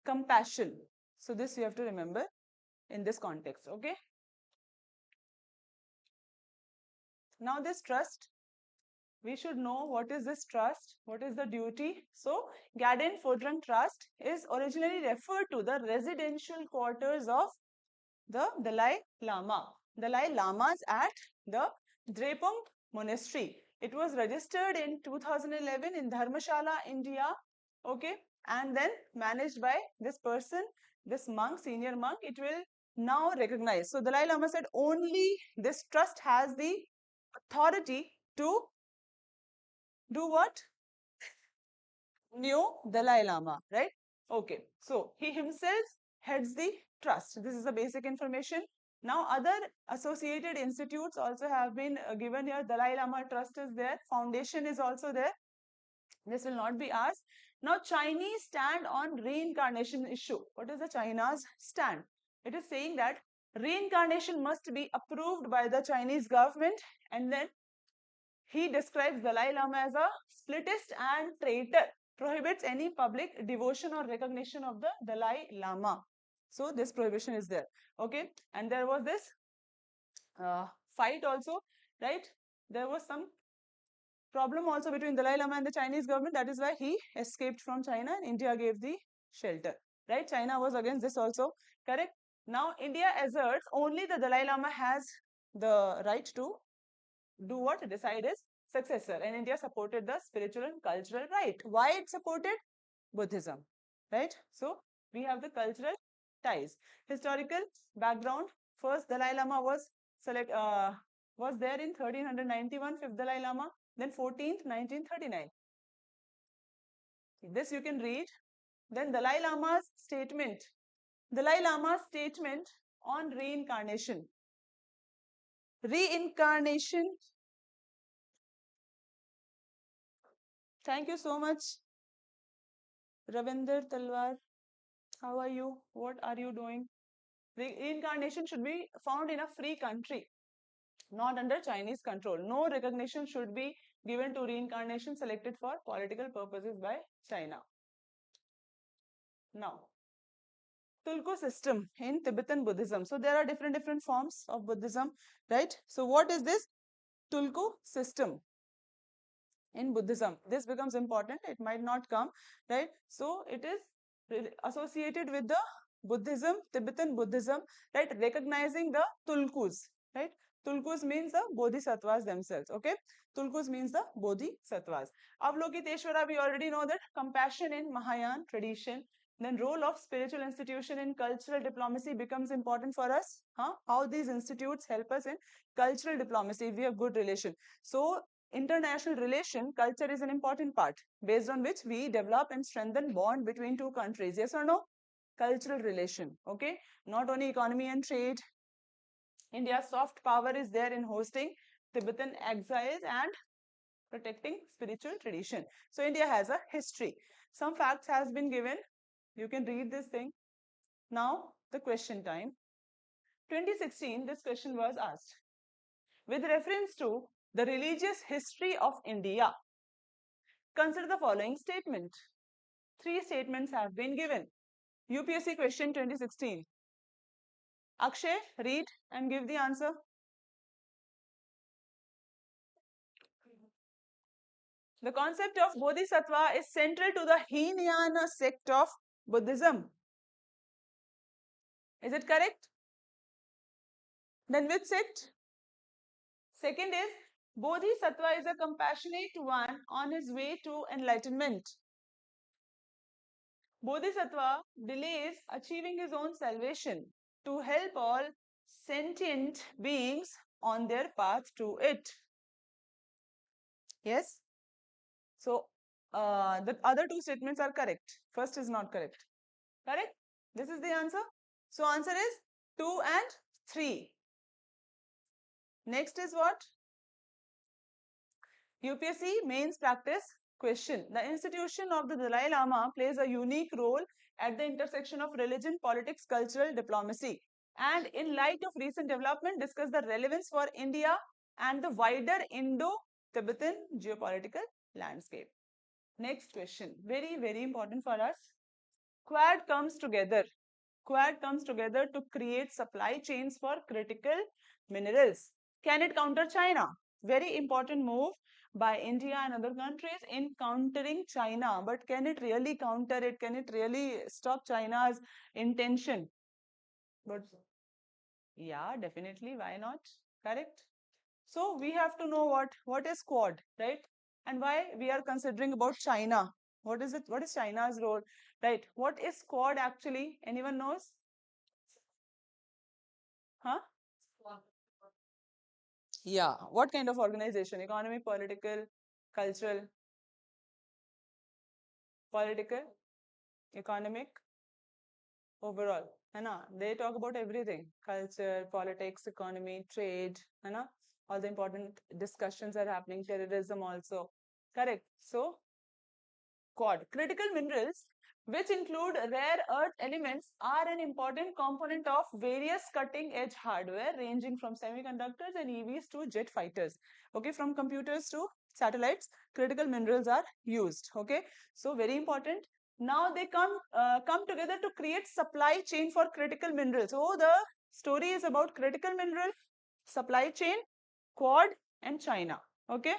compassion. So this you have to remember in this context. Okay. Now this trust, we should know what is this trust, what is the duty. So Garden Fodran Trust is originally referred to the residential quarters of the Dalai Lama. Dalai Lamas at the Drepung Monastery. It was registered in 2011 in Dharmashala, India. Okay. and then managed by this person, this monk, senior monk, it will now recognize. So Dalai Lama said only this trust has the authority to do what? New Dalai Lama, right? Okay, so he himself heads the trust. This is the basic information. Now, other associated institutes also have been given here. Dalai Lama Trust is there. Foundation is also there. This will not be asked. Now, Chinese stand on reincarnation issue. What is the China's stand? It is saying that reincarnation must be approved by the Chinese government, and then he describes Dalai Lama as a splittist and traitor, prohibits any public devotion or recognition of the Dalai Lama. So this prohibition is there. Okay, and there was this fight also, right? There was some problem also between Dalai Lama and the Chinese government. That is why he escaped from China and India gave the shelter, right? China was against this also, correct? Now India asserts only the Dalai Lama has the right to do what? Decide his successor. And India supported the spiritual and cultural right. Why it supported? Buddhism, right? So we have the cultural ties. Historical background. First Dalai Lama was there in 1391, fifth Dalai Lama, then 14th, 1939. This you can read. Then Dalai Lama's statement on reincarnation. Reincarnation. Thank you so much, Ravinder Talwar. How are you? What are you doing? Reincarnation should be found in a free country, not under Chinese control. No recognition should be given to reincarnation selected for political purposes by China. Now, Tulku system in Tibetan Buddhism. So there are different forms of Buddhism, right? So what is this Tulku system in Buddhism? This becomes important. It might not come, right? So it is associated with the Buddhism, Tibetan Buddhism, right? Recognizing the Tulkus, right? Tulkus means the Bodhisattvas themselves, okay? Tulkus means the Bodhisattvas. Avalokiteshvara, we already know that compassion in Mahayana tradition. Then role of spiritual institution in cultural diplomacy becomes important for us. How these institutes help us in cultural diplomacy if we have good relation. So international relation, culture is an important part based on which we develop and strengthen bond between two countries. Yes or no? Cultural relation, okay? Not only economy and trade. India's soft power is there in hosting Tibetan exiles and protecting spiritual tradition. So India has a history. Some facts has been given. You can read this thing. Now the question time. 2016, this question was asked. With reference to the religious history of India, consider the following statement. 3 statements have been given. UPSC question 2016. Akshay, read and give the answer. The concept of Bodhisattva is central to the Hinayana sect of Buddhism. Is it correct? Then which sect? Second is Bodhisattva is a compassionate one on his way to enlightenment. Bodhisattva delays achieving his own salvation to help all sentient beings on their path to it. Yes? So, the other 2 statements are correct. First is not correct. Correct? This is the answer. So, answer is 2 and 3. Next is what? UPSC mains practice question. The institution of the Dalai Lama plays a unique role at the intersection of religion, politics, cultural diplomacy. And in light of recent development, discuss the relevance for India and the wider Indo-Tibetan geopolitical landscape. Next question, very important for us. Quad comes together. Quad comes together to create supply chains for critical minerals. Can it counter China? Very important move by India and other countries in countering China. But can it really counter it? Can it really stop China's intention? But yeah, definitely. Why not? Correct. So we have to know what is Quad, right? And why we are considering about China. What is it? What is China's role? Right. What is Quad actually? Anyone knows? Huh? Yeah. What kind of organization? Economic, political, cultural, political, economic, overall. है ना? They talk about everything. Culture, politics, economy, trade. है ना? All the important discussions are happening. Terrorism also. Correct. So, Quad. Critical minerals, which include rare earth elements, are an important component of various cutting-edge hardware ranging from semiconductors and EVs to jet fighters. Okay, from computers to satellites, critical minerals are used. Okay, so very important. Now they come together to create supply chain for critical minerals. So the story is about critical mineral supply chain, Quad, and China. Okay.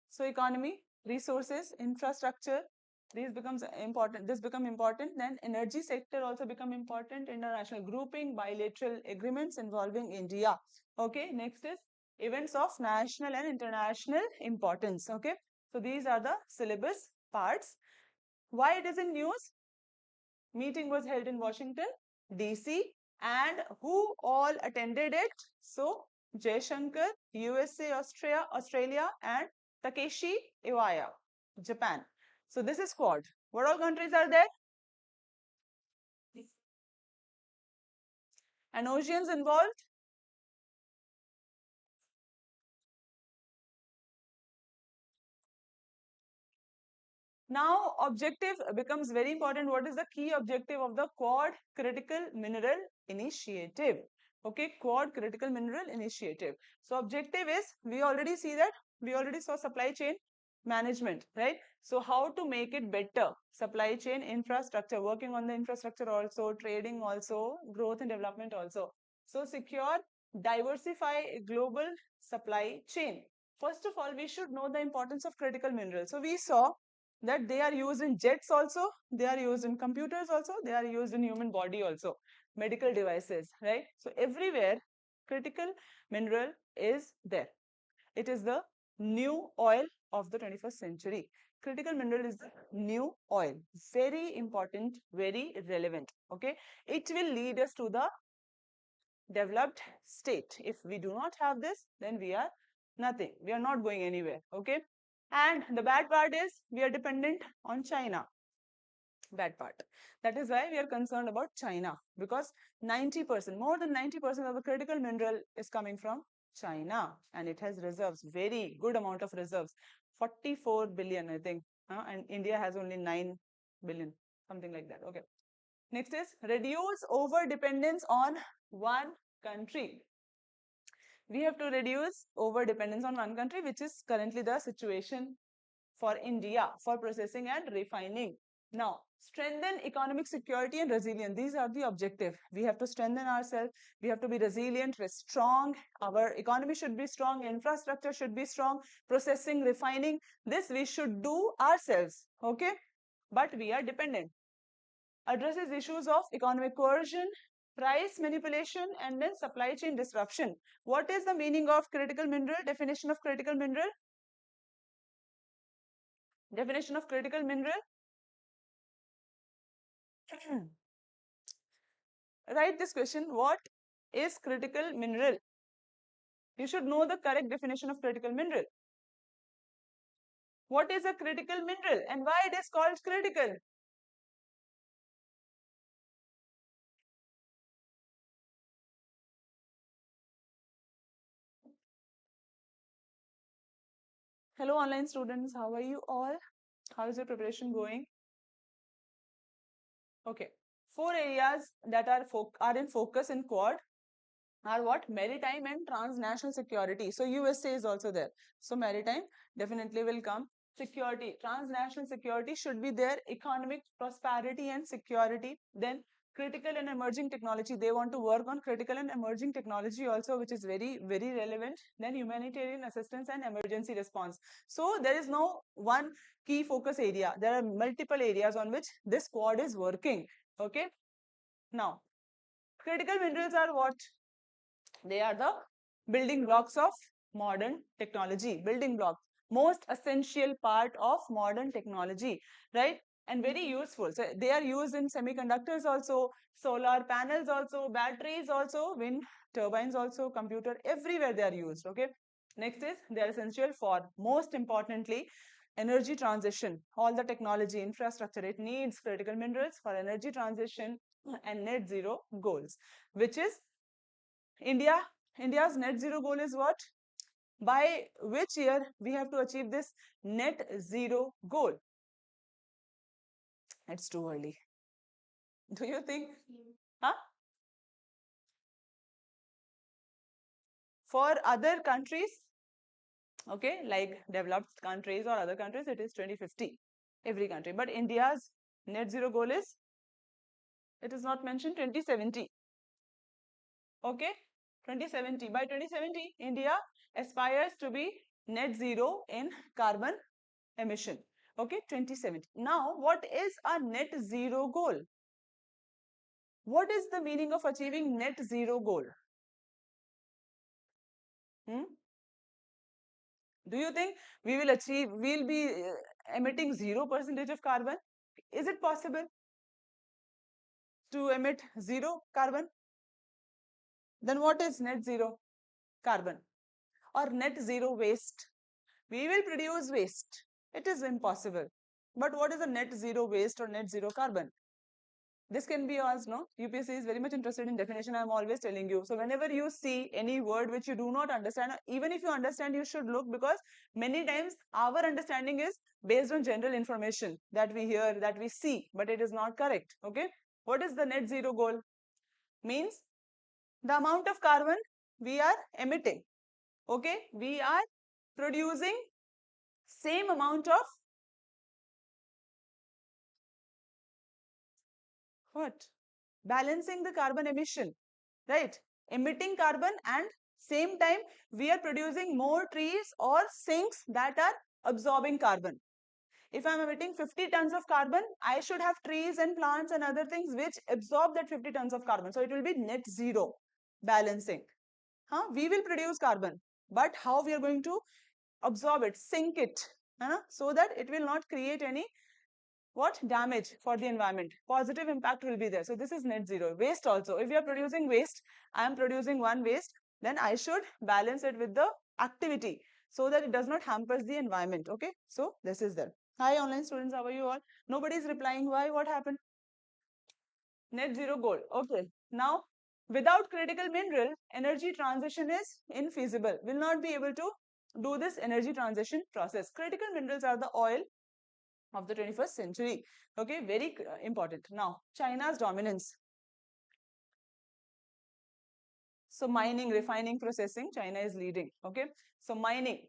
So economy, resources, infrastructure, these becomes important. This become important. Then energy sector also become important. International grouping, bilateral agreements involving India. Okay. Next is events of national and international importance. Okay. So these are the syllabus parts. Why it is in news? Meeting was held in Washington, DC, and who all attended it? So Jaishankar, USA, Australia, and Takeshi Iwaya, Japan. So this is Quad. What all countries are there? And oceans involved? Now, objective becomes very important. What is the key objective of the Quad Critical Mineral Initiative? Okay, Quad Critical Mineral Initiative. So, objective is, we already see that, we already saw supply chain management, right? So, how to make it better? Supply chain infrastructure, working on the infrastructure also, trading also, growth and development also. So, secure, diversify global supply chain. First of all, we should know the importance of critical minerals. So, we saw that they are used in jets also, they are used in computers also, they are used in human body also, medical devices, right? So everywhere critical mineral is there. It is the new oil of the 21st century. Critical mineral is the new oil. Very important, very relevant. Okay, it will lead us to the developed state. If we do not have this, then we are nothing. We are not going anywhere. Okay. And the bad part is we are dependent on China. Bad part. That is why we are concerned about China, because 90%, more than 90% of the critical mineral is coming from China, and it has reserves, very good amount of reserves, 44 billion, I think, and India has only 9 billion, something like that. Okay. Next is reduce over dependence on one country. We have to reduce over dependence on one country, which is currently the situation for India for processing and refining. Now, strengthen economic security and resilience. These are the objective. We have to strengthen ourselves. We have to be resilient, we're strong. Our economy should be strong. Infrastructure should be strong. Processing, refining. This we should do ourselves. Okay. But we are dependent. Addresses issues of economic coercion, price manipulation, and then supply chain disruption. What is the meaning of critical mineral? Definition of critical mineral? Definition of critical mineral? Write this question. What is critical mineral? You should know the correct definition of critical mineral. What is a critical mineral and why it is called critical? Hello online students, how are you all? How is your preparation going? Okay. 4 areas that are in focus in Quad are what? Maritime and transnational security. So USA is also there. So maritime definitely will come. Security, transnational security should be there. Economic prosperity and security. Then critical and emerging technology. They want to work on critical and emerging technology also, which is very, very relevant. Then humanitarian assistance and emergency response. So there is no one key focus area. There are multiple areas on which this Quad is working. Okay. Now, critical minerals are what? They are the building blocks of modern technology, building block, most essential part of modern technology, right? And very useful. So they are used in semiconductors also, solar panels also, batteries also, wind turbines also, computer, everywhere they are used. Okay. Next is they are essential for, most importantly, energy transition. All the technology infrastructure, it needs critical minerals for energy transition and net zero goals, which is India's net zero goal is what? By which year we have to achieve this net zero goal? It's too early. Do you think? Huh? For other countries, okay, like developed countries or other countries, it is 2050. Every country. But India's net zero goal is, it is not mentioned, 2070. Okay, 2070. By 2070, India aspires to be net zero in carbon emission. Okay, 2070. Now, what is a net zero goal? What is the meaning of achieving net zero goal? Hmm? Do you think we'll be emitting 0% of carbon? Is it possible to emit zero carbon? Then what is net zero carbon or net zero waste? We will produce waste. It is impossible. But what is a net zero waste or net zero carbon? This can be asked, no? UPSC is very much interested in definition. I'm always telling you. So whenever you see any word which you do not understand, even if you understand, you should look, because many times our understanding is based on general information that we hear, that we see, but it is not correct. Okay. What is the net zero goal? Means the amount of carbon we are emitting. Okay. We are producing same amount of what? Balancing the carbon emission, right? Emitting carbon, and same time we are producing more trees or sinks that are absorbing carbon. If I'm emitting 50 tons of carbon, I should have trees and plants and other things which absorb that 50 tons of carbon. So it will be net zero balancing. We will produce carbon, but how we are going to absorb it, sink it, so that it will not create any what damage for the environment. Positive impact will be there. So this is net zero. Waste also, if you are producing waste, I am producing one waste, then I should balance it with the activity so that it does not hamper the environment. Okay, so this is there. Hi online students, how are you all? Nobody is replying. Why? What happened? Net zero goal. Okay, now without critical mineral, energy transition is infeasible. Will not be able to do this energy transition process. Critical minerals are the oil of the 21st century. Okay, very important. Now, China's dominance. So mining, refining, processing, China is leading. Okay, so mining,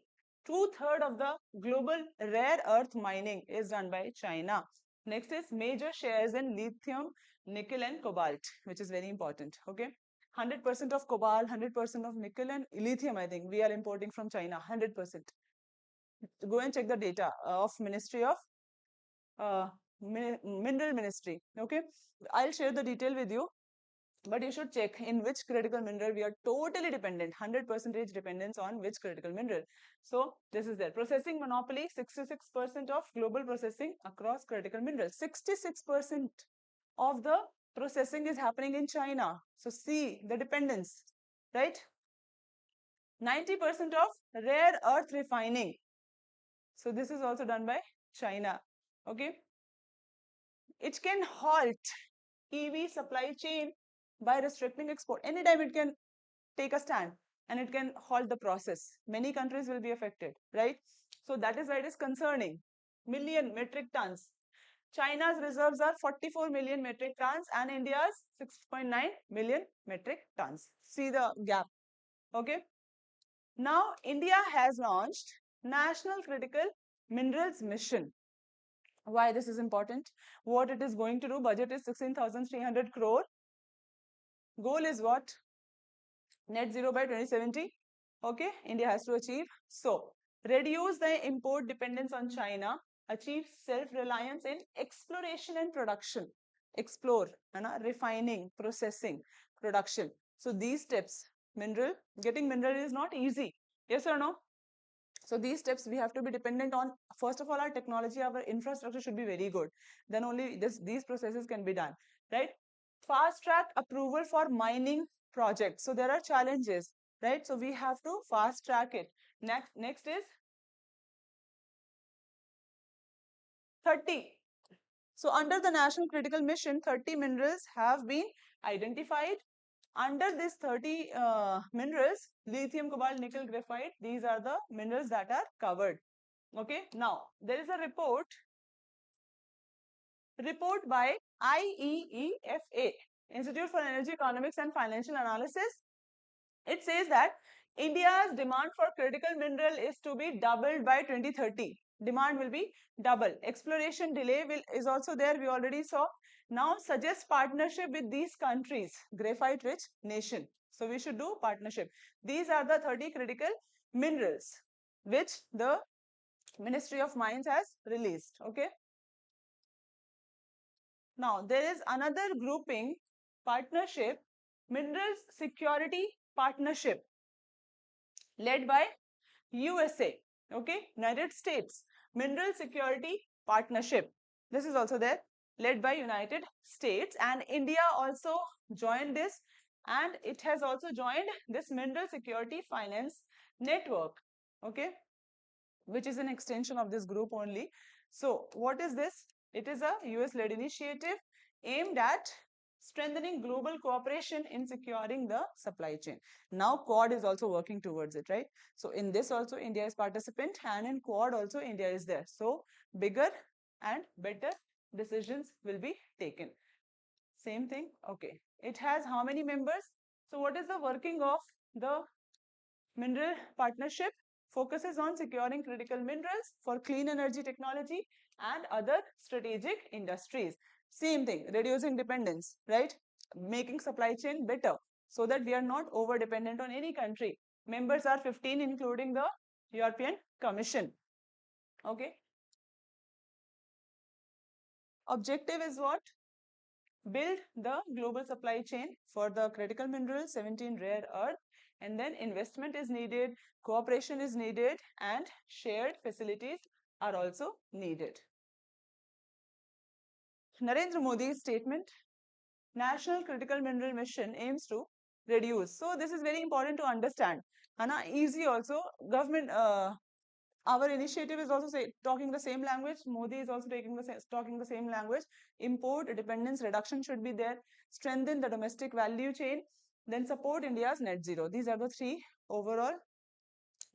2/3 of the global rare earth mining is done by China. Next is major shares in lithium, nickel and cobalt, which is very important. Okay, 100% of cobalt, 100% of nickel and lithium, I think we are importing from China, 100%. Go and check the data of Ministry of mineral ministry. Okay, I'll share the detail with you, but you should check in which critical mineral we are totally dependent, 100% dependence on which critical mineral. So this is there. Processing monopoly, 66% of global processing across critical minerals. 66% of the processing is happening in China. So see the dependence, right? 90% of rare earth refining. So this is also done by China. Okay, it can halt EV supply chain by restricting export. Anytime it can take a stand and it can halt the process. Many countries will be affected, right? So that is why it is concerning. Million metric tons. China's reserves are 44 million metric tons and India's 6.9 million metric tons. See the gap. Okay. Now India has launched National Critical Minerals Mission. Why this is important? What it is going to do? Budget is 16,300 crore. Goal is what? Net zero by 2070. Okay, India has to achieve. So, reduce the import dependence on China, achieve self-reliance in exploration and production. Explore, refining, processing, production. So, these steps, getting mineral is not easy. Yes or no? So these steps we have to be dependent on. First of all, our technology, our infrastructure should be very good. Then only these processes can be done, right? Fast track approval for mining projects. So there are challenges, right? So we have to fast track it. Next is 30. So under the National Critical Mission, 30 minerals have been identified. Under this 30 minerals, lithium, cobalt, nickel, graphite, these are the minerals that are covered. Okay, now there is a report by IEEFA, Institute for Energy Economics and Financial Analysis. It says that India's demand for critical mineral is to be doubled by 2030. Demand will be double. Exploration delay is also there. We already saw. Now suggest partnership with these countries, graphite rich nation. So we should do partnership. These are the 30 critical minerals which the Ministry of Mines has released. Okay. Now there is another grouping, partnership, minerals security partnership, led by USA, okay, United States, Mineral Security Partnership. This is also there, led by United States, and India also joined this, and it has also joined this Mineral Security Finance Network, okay, which is an extension of this group only. So what is this? It is a US-led initiative aimed at strengthening global cooperation in securing the supply chain. Now Quad is also working towards it, right? So in this also India is participant, and in Quad also India is there. So bigger and better decisions will be taken. Same thing. Okay. It has how many members? So what is the working of the mineral partnership? Focuses on securing critical minerals for clean energy technology and other strategic industries. Same thing, reducing dependence, right? Making supply chain better so that we are not over dependent on any country. Members are 15, including the European Commission. Okay. Objective is what? Build the global supply chain for the critical minerals, 17 rare earth, and then investment is needed, cooperation is needed, and shared facilities are also needed. Narendra Modi's statement, National Critical Mineral Mission aims to reduce. So this is very important to understand. Hana, easy also. Government, our initiative is also talking the same language. Modi is also talking the same language. Import dependence reduction should be there. Strengthen the domestic value chain. Then support India's net zero. These are the three overall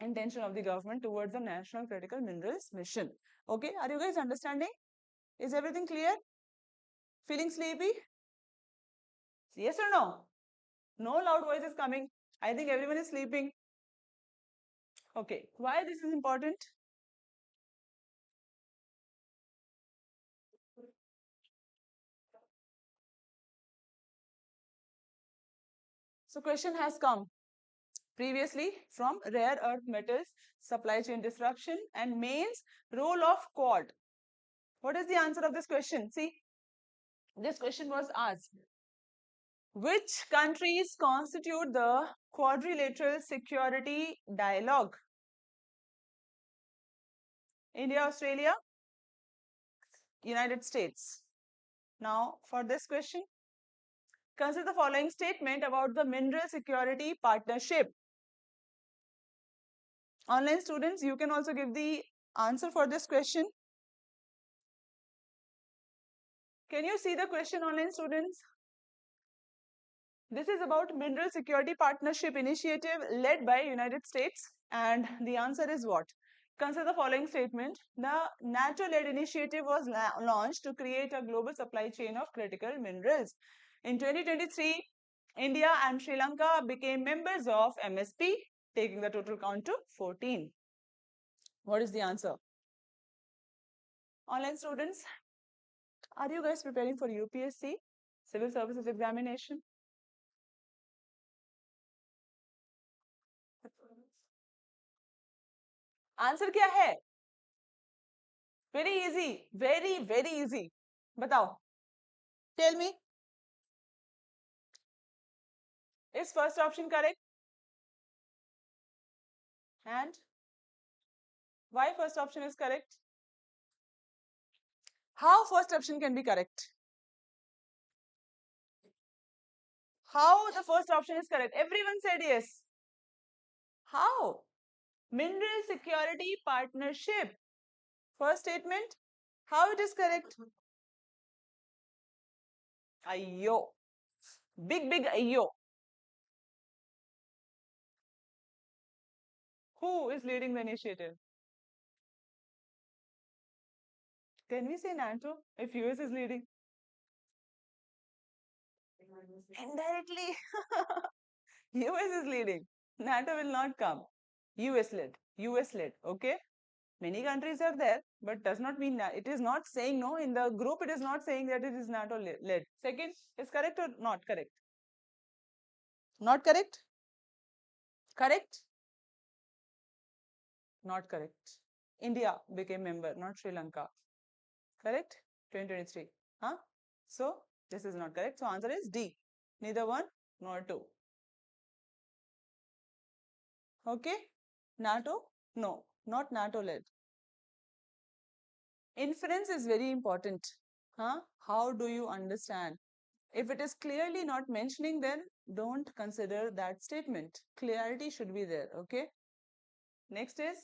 intention of the government towards the National Critical Minerals Mission. Okay, are you guys understanding? Is everything clear? Feeling sleepy? Yes or no? No loud voices coming. I think everyone is sleeping. Okay, why this is important? So question has come previously from rare earth metals, supply chain disruption, and mains role of Quad. What is the answer of this question? See, this question was asked. Which countries constitute the quadrilateral security dialogue? India, Australia, United States. Now, for this question, consider the following statement about the mineral security partnership. Online students, you can also give the answer for this question. Can you see the question, online students? This is about Mineral Security Partnership Initiative led by United States, and the answer is what? Consider the following statement. The NATO-led initiative was launched to create a global supply chain of critical minerals. In 2023, India and Sri Lanka became members of MSP, taking the total count to 14. What is the answer? Online students, are you guys preparing for UPSC, Civil Services Examination? Answer क्या है? Very easy, very easy. बताओ. Tell me. Is first option correct? And why first option is correct? How first option can be correct? How the first option is correct? Everyone said yes. How? Mineral Security Partnership. First statement. How it is correct? Ayyo. Big ayyo. Who is leading the initiative? Can we say NATO if US is leading? Indirectly. US is leading. NATO will not come. US led. US led. Okay. Many countries are there, but does not mean that it is not saying no. In the group, it is not saying that it is NATO led. Second, is correct or not correct? Not correct? Correct? Not correct. India became member, not Sri Lanka. Correct? 2023. Huh? So, this is not correct. So, answer is D. Neither one nor two. Okay? NATO? No, not NATO led. Inference is very important. Huh? How do you understand? If it is clearly not mentioning, then don't consider that statement. Clarity should be there. Okay? Next is,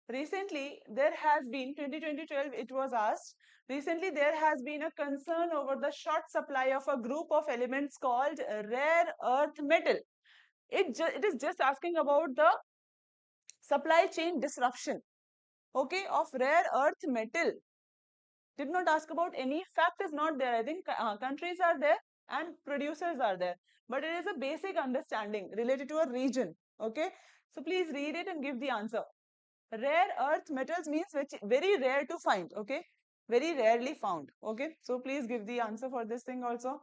recently there has been, 2012 it was asked, recently there has been a concern over the short supply of a group of elements called rare earth metal. It is just asking about the supply chain disruption, okay, of rare earth metal. Did not ask about any fact is not there. I think countries are there and producers are there, but it is a basic understanding related to a region. Okay, so please read it and give the answer. Rare earth metals means which very rare to find. Okay, very rarely found. Okay, so please give the answer for this thing also.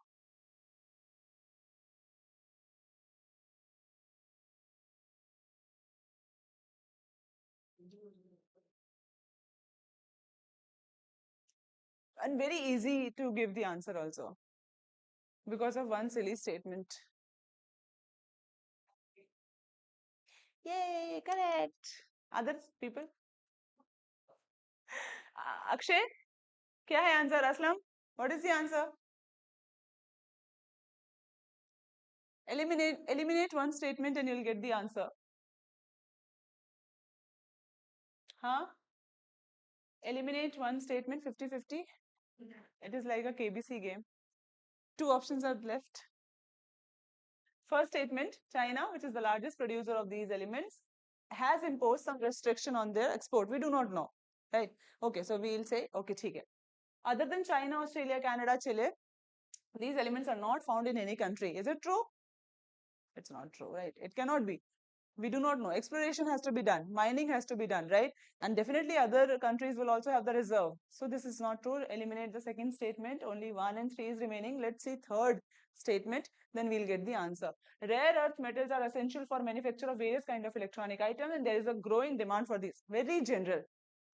And very easy to give the answer also because of one silly statement. Yay, correct. Other people? Akshay, क्या है answer? Aslam, what is the answer? Eliminate one statement and you'll get the answer. Huh? Eliminate one statement 50-50. It is like a KBC game. Two options are left. First statement, China, which is the largest producer of these elements, has imposed some restriction on their export. We do not know. Right? Okay, so we'll say, okay, ठीक है. Other than China, Australia, Canada, Chile, these elements are not found in any country. Is it true? It's not true, right? It cannot be. We do not know. Exploration has to be done. Mining has to be done, right? And definitely other countries will also have the reserve. So this is not true. Eliminate the second statement. Only 1 and 3 is remaining. Let's see third statement. Then we'll get the answer. Rare earth metals are essential for manufacture of various kind of electronic items, and there is a growing demand for these. Very general.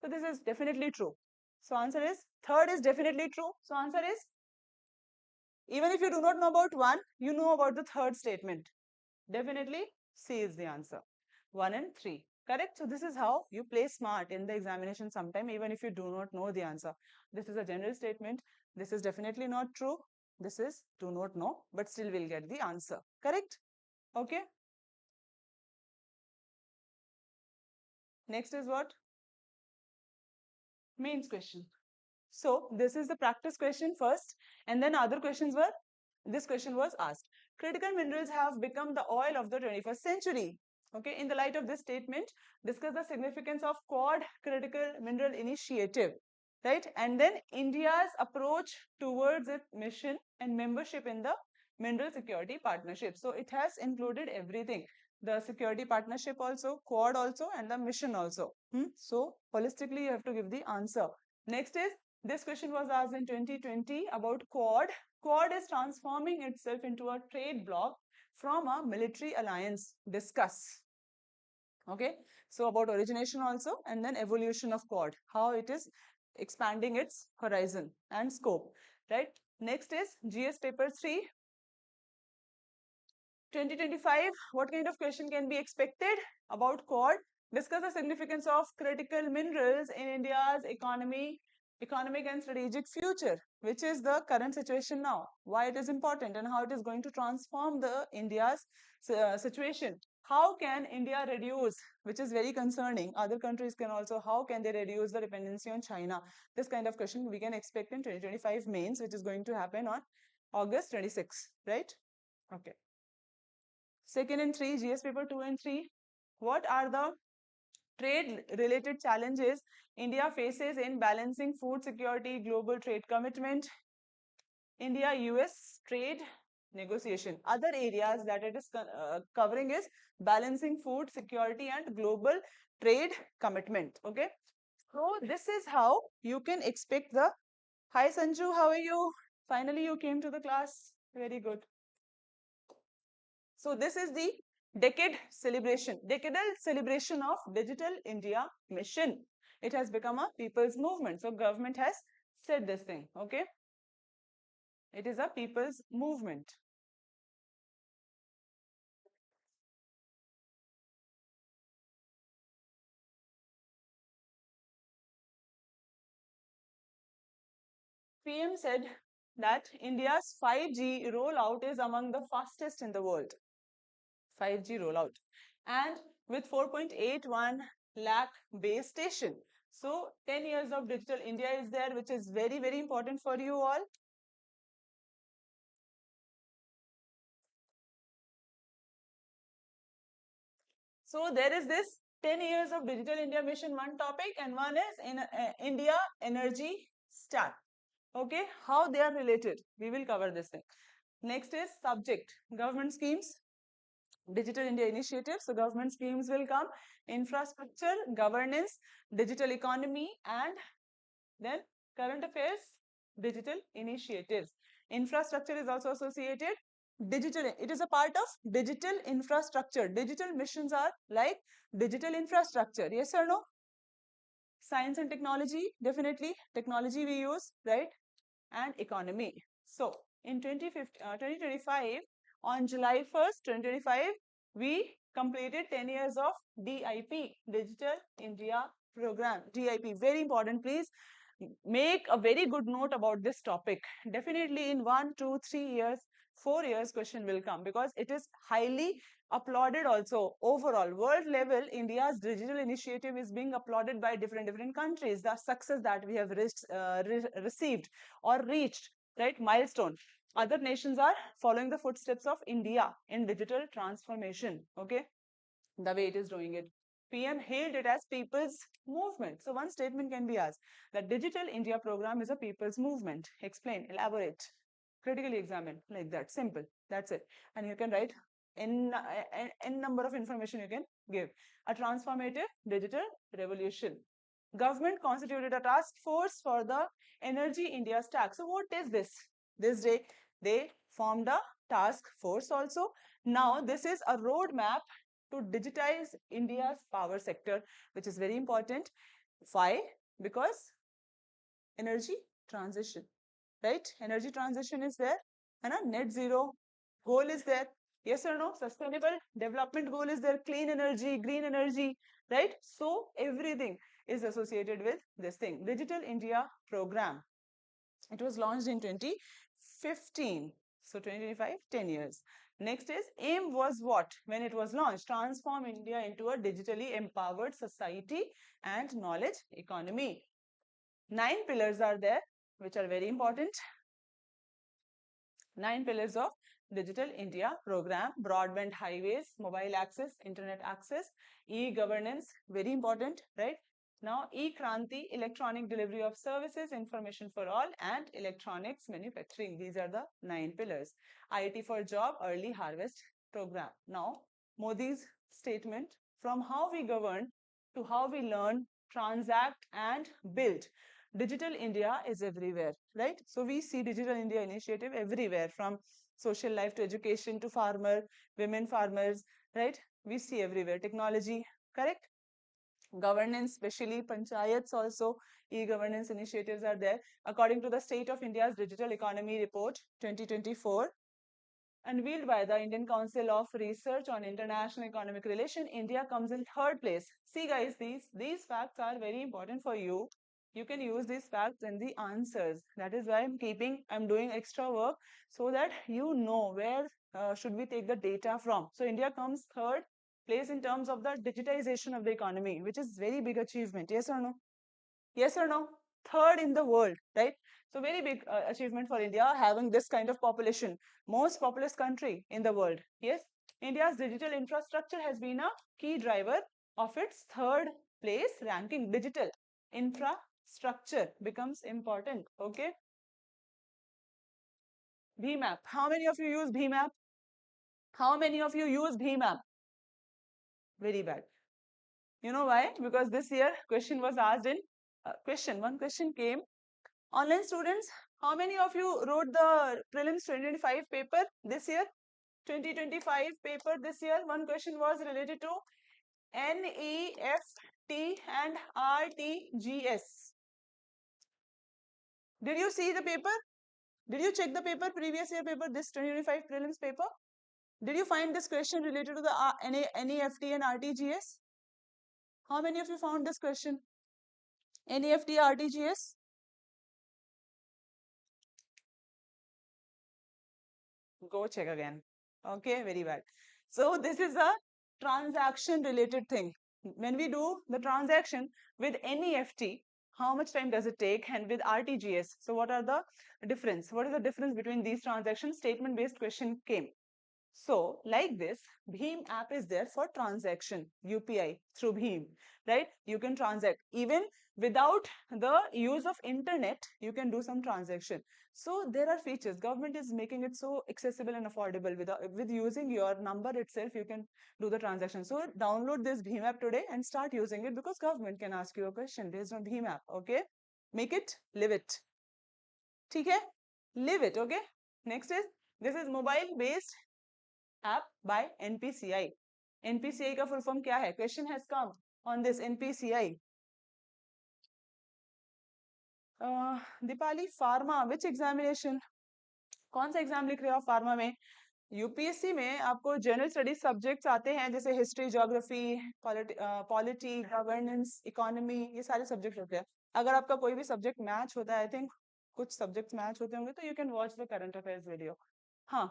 So this is definitely true. So answer is third is definitely true. So answer is, even if you do not know about one, you know about the third statement. Definitely C is the answer. 1 and 3. Correct? So this is how you play smart in the examination sometime, even if you do not know the answer. This is a general statement. This is definitely not true. This is do not know, but still we'll get the answer. Correct? Okay. Next is what? Mains question. So this is the practice question first, and then other questions were, this question was asked. Critical minerals have become the oil of the 21st century. Okay, in the light of this statement, discuss the significance of Quad Critical Mineral Initiative, right? And then India's approach towards its mission and membership in the Mineral Security Partnership. So it has included everything. The security partnership also, Quad also, and the mission also. So holistically, you have to give the answer. Next is, this question was asked in 2020 about Quad. Quad is transforming itself into a trade bloc from a military alliance. Discuss. Okay, so about origination also, and then evolution of Quad, how it is expanding its horizon and scope, right? Next is GS paper 3, 2025, what kind of question can be expected about Quad? Discuss the significance of critical minerals in India's economic and strategic future, which is the current situation now, why it is important and how it is going to transform the India's situation. How can India reduce, which is very concerning, other countries can also, how can they reduce the dependency on China? This kind of question we can expect in 2025 mains, which is going to happen on August 26, right? Okay. Second and 3, GS paper 2 and 3. What are the trade related challenges India faces in balancing food security, global trade commitment, India US trade negotiation? Other areas that it is covering is balancing food security and global trade commitment. Okay. So this is how you can expect the. Hi Sanju, how are you? Finally you came to the class. Very good. So this is the decadal celebration of Digital India mission. It has become a people's movement. So government has said this thing, okay? It is a people's movement. PM said that India's 5G rollout is among the fastest in the world. 5G rollout. And with 4.81 lakh base station. So 10 years of Digital India is there, which is very, very important for you all. So there is this 10 years of Digital India mission, one topic, and one is in India energy stack. Okay, how they are related. We will cover this thing. Next is subject, government schemes, Digital India initiative. So government schemes will come, infrastructure, governance, digital economy, and then current affairs, digital initiatives. Infrastructure is also associated. Digital, it is a part of digital infrastructure. Digital missions are like digital infrastructure. Yes or no? Science and technology, definitely. Technology we use, right? And economy. So in 2025, on July 1st, 2025, we completed 10 years of DIP, Digital India Program. DIP, very important. Please make a very good note about this topic. Definitely in 1, 2, 3 years, 4 years question will come because it is highly applauded also. Overall, world level, India's digital initiative is being applauded by different countries. The success that we have received or reached, right, milestone. Other nations are following the footsteps of India in digital transformation, okay, the way it is doing it. PM hailed it as people's movement. So one statement can be asked that Digital India program is a people's movement. Explain, elaborate, critically examine, like that. Simple. That's it. And you can write n number of information you can give. A transformative digital revolution. Government constituted a task force for the Energy India stack. So what is this? This day they formed a task force also. Now this is a roadmap to digitize India's power sector, which is very important. Why? Because energy transition, right? Energy transition is there and a net zero goal is there. Yes or no? Sustainable development goal is there. Clean energy, green energy, right? So everything is associated with this thing. Digital India program. It was launched in 2015. So 2025, 10 years. Next is aim was what when it was launched? Transform India into a digitally empowered society and knowledge economy. 9 pillars are there, which are very important. 9 pillars of Digital India program: broadband highways, mobile access, internet access, e-governance, very important, right? Now, e-Kranti, electronic delivery of services, information for all, and electronics manufacturing. These are the 9 pillars. IIT for job, early harvest program. Now, Modi's statement: from how we govern to how we learn, transact, and build. Digital India is everywhere, right? So we see Digital India initiative everywhere, from social life to education to women farmers, right? We see everywhere. Technology, correct? Governance, especially panchayats also, e-governance initiatives are there. According to the State of India's Digital Economy Report 2024, unveiled by the Indian Council of Research on International Economic Relation, India comes in third place. See guys, these facts are very important for you. You can use these facts in the answers. That is why I'm doing extra work so that you know where should we take the data from. So India comes third place in terms of the digitization of the economy, which is very big achievement. Yes or no? Yes or no? Third in the world, right? So very big achievement for India having this kind of population, most populous country in the world. Yes, India's digital infrastructure has been a key driver of its third place ranking. Digital infrastructure becomes important. Okay. BMAP. How many of you use BMAP? How many of you use BMAP? Very bad. You know why? Because this year question was asked in one question came. Online students, how many of you wrote the prelims 2025 paper this year? 2025 paper this year. One question was related to NEFT and RTGS. Did you see the paper? Did you check the paper, previous year paper, this 2025 prelims paper? Did you find this question related to the NEFT and RTGS? How many of you found this question? NEFT, RTGS? Go check again. Okay, very bad. So this is a transaction related thing. When we do the transaction with NEFT, how much time does it take? And with RTGS, so what are the difference? What is the difference between these transactions? Statement based question came. So like this, Bheem app is there for transaction, UPI through Bheem, right? You can transact even without the use of internet, you can do some transaction. So there are features. Government is making it so accessible and affordable. With using your number itself, you can do the transaction. So download this Bheem app today and start using it because government can ask you a question based on Bheem app. Okay, make it, live it. Okay, live it. Okay. Next is this is mobile based app by NPCI. NPCI का full form क्या है? Question has come on this NPCI. Deepali pharma which examination? कौन सा exam लिख रहे हो आप pharma में? यूपीएससी में आपको जनरल स्टडीज सब्जेक्ट्स आते हैं जैसे history, geography, polity, governance, economy, ये सारे सब्जेक्ट होते हैं. अगर आपका कोई भी सब्जेक्ट मैच होता है, आई थिंक कुछ सब्जेक्ट्स मैच होते होंगे, तो you can watch the current affairs video. हाँ,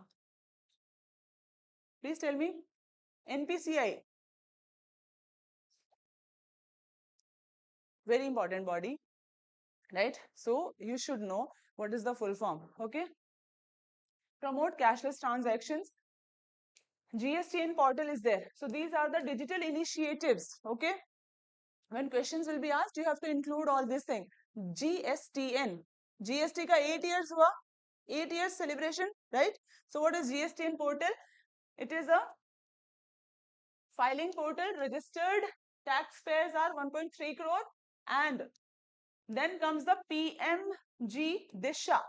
please tell me. NPCI, very important body, right? So you should know what is the full form. Okay, promote cashless transactions. GSTN portal is there. So these are the digital initiatives. Okay, when questions will be asked, you have to include all this thing. GSTN, GST ka 8 years hua, 8 years celebration, right? So what is GSTN portal? It is a filing portal. Registered taxpayers are 1.3 crore, and then comes the PMG Disha,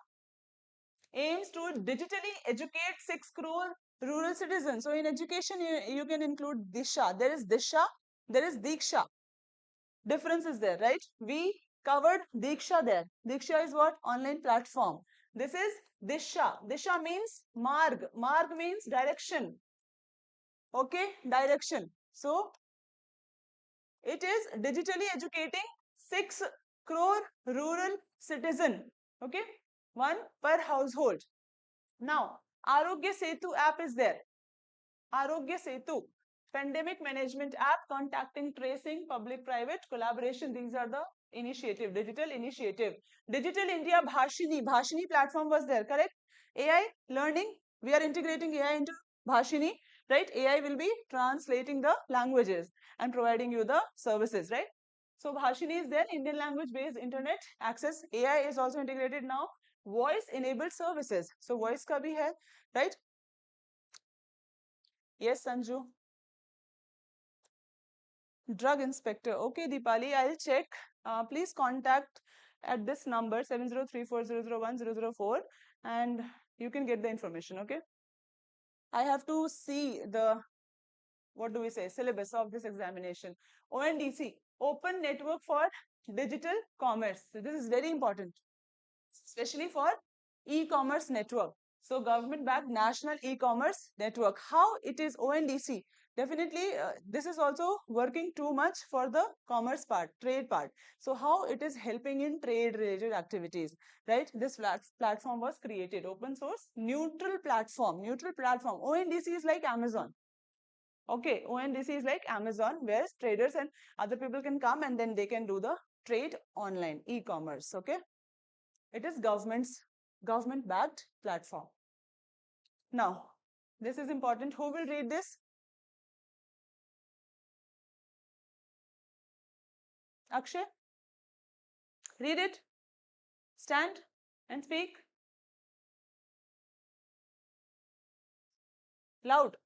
aims to digitally educate 6 crore rural citizens. So in education, you can include Disha. There is Disha, there is Diksha. Difference is there, right? We covered Diksha there. Diksha is what? Online platform. This is Disha. Disha means Marg. Marg means direction. Okay, direction. So it is digitally educating 6 crore rural citizen. Okay, one per household. Now, Arogya Setu app is there. Arogya Setu, pandemic management app, contacting tracing, public-private collaboration. These are the initiative, digital initiative. Digital India Bhashini. Bhashini platform was there, correct? AI learning. We are integrating AI into Bhashini, right? AI will be translating the languages and providing you the services, right? So Bhashini is there, Indian language based internet access. AI is also integrated now. Voice enabled services. So voice ka bhi hai, right? Yes, Sanju. Drug inspector. Okay, Deepali, I'll check. Please contact at this number 7034001004 and you can get the information. Okay. I have to see the, what do we say, syllabus of this examination. ONDC, Open Network for Digital Commerce. So this is very important, especially for e-commerce network. So government-backed national e-commerce network. How it is ONDC? Definitely, this is also working too much for the commerce part, trade part. So how it is helping in trade-related activities, right? This platform was created, open source, neutral platform. ONDC is like Amazon. Okay, ONDC is like Amazon, where traders and other people can come and then they can do the trade online, e-commerce. Okay, it is government-backed platform. Now, this is important. Who will read this? Akshay? Read it. Stand and speak. Loud.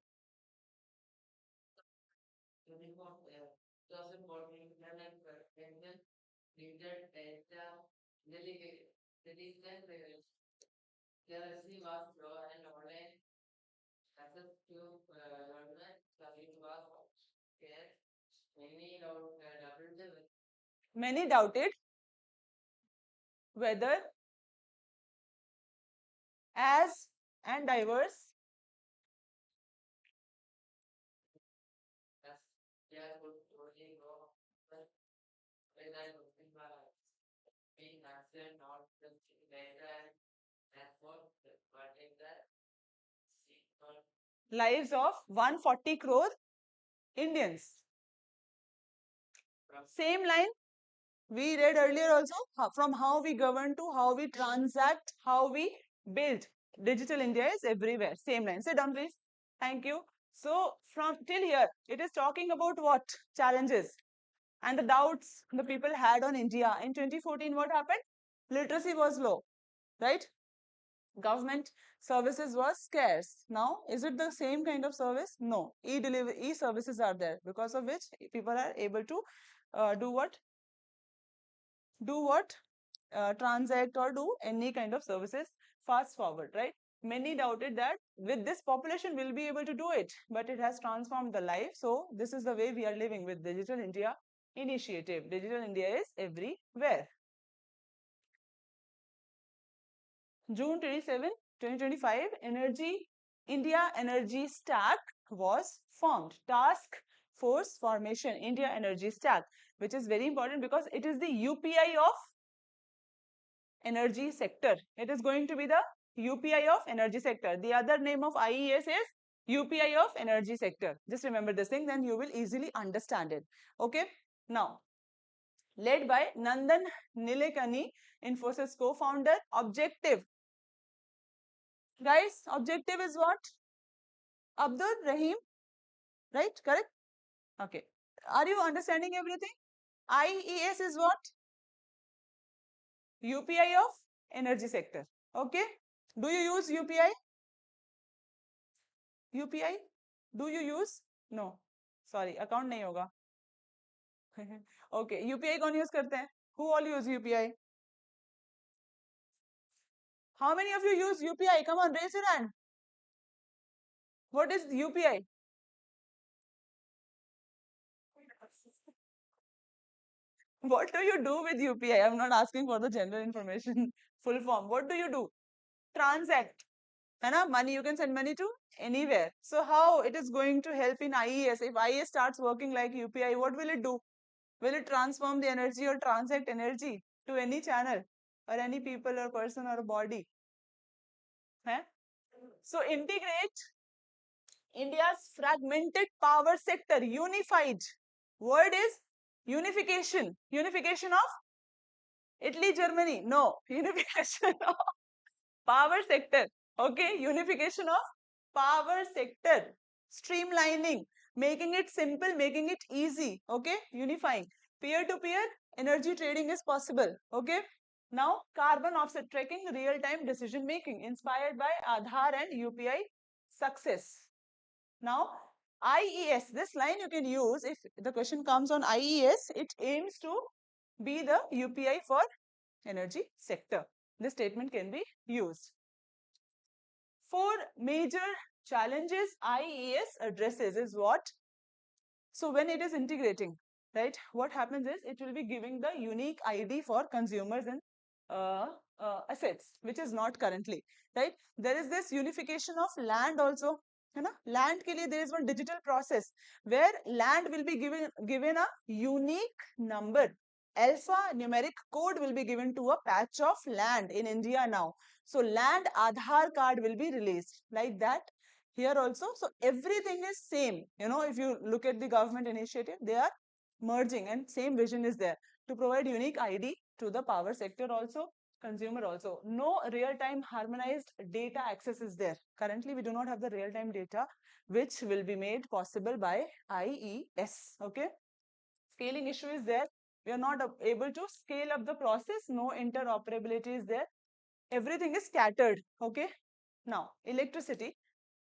Many doubted whether as and diverse lives of 140 crore Indians. Same line we read earlier also, from how we govern to how we transact, how we build. Digital India is everywhere. Same line. Sit down, please. Thank you. So from till here, it is talking about what? Challenges and the doubts the people had on India. In 2014, what happened? Literacy was low, right? Government services was scarce. Now, is it the same kind of service? No. E-services are there, because of which people are able to do what? Transact or do any kind of services fast forward, right? Many doubted that with this population we'll be able to do it, but it has transformed the life. So this is the way we are living with Digital India initiative. Digital India is everywhere. June 27, 2025, India Energy Stack was formed. Task Force Formation, India Energy Stack, which is very important because it is the UPI of energy sector. It is going to be the UPI of energy sector. The other name of IES is UPI of energy sector. Just remember this thing, then you will easily understand it. Okay. Now, led by Nandan Nilekani, Infosys co-founder. Objective. Guys, objective is what? Abdul Rahim. Right? Correct? Okay. Are you understanding everything? IES is what? UPI of energy sector. Okay. Do you use UPI? UPI? Do you use? No. Sorry, account नहीं होगा. Okay. UPI कौन use करते हैं? Who all use UPI? How many of you use UPI? Come on, raise your hand. What is UPI? What do you do with UPI? I'm not asking for the general information. Full form. What do you do? Transact. है ना? Money, you can send money to anywhere. So how it is going to help in IES? If IES starts working like UPI, what will it do? Will it transform the energy or transact energy to any channel or any people or person or body? Hai? So integrate India's fragmented power sector, unified. Word is unification. Unification of Italy, Germany. No, unification of power sector. Okay, unification of power sector. Streamlining, making it simple, making it easy. Okay, unifying. Peer-to-peer energy trading is possible. Okay. Now, carbon offset tracking, real-time decision making, inspired by Aadhaar and UPI success. Now, IES, this line you can use if the question comes on IES, it aims to be the UPI for energy sector. This statement can be used. 4 major challenges IES addresses is what? So when it is integrating, right, what happens is it will be giving the unique ID for consumers and assets, which is not currently, right? There is this unification of land also. है ना? Land के लिए there is one digital process where land will be given a unique number. Alpha-numeric code will be given to a patch of land in India now. So land Aadhaar card will be released like that here also. So everything is same. You know, if you look at the government initiative, they are merging and same vision is there to provide unique ID to the power sector also, consumer also. No real-time harmonized data access is there. Currently, we do not have the real-time data, which will be made possible by IES. Okay. Scaling issue is there. We are not able to scale up the process. No interoperability is there. Everything is scattered. Okay. Now, electricity.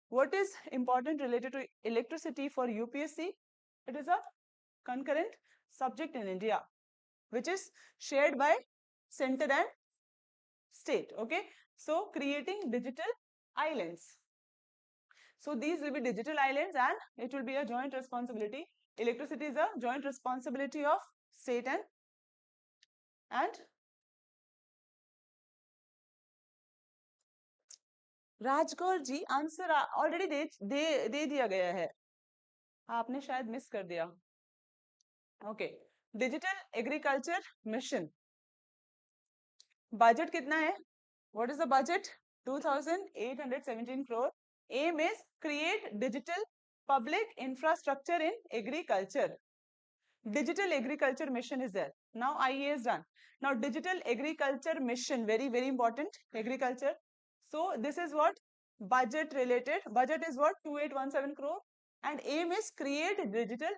What is important related to electricity for UPSC? It is a concurrent subject in India, which is shared by center and state. Okay. So creating digital islands. So these will be digital islands and it will be a joint responsibility. Electricity is a joint responsibility of state and Rajgaur ji answer already दे दिया गया है, आपने शायद miss कर दिया. Okay. Digital agriculture mission budget कितना है? What is the budget? 2,817 crore. Aim is create digital public infrastructure in agriculture. Digital agriculture mission is there. Now IAS done. Now digital agriculture mission, very, very important, agriculture. So this is what budget related. Budget is what? 2,817 crore. And aim is create digital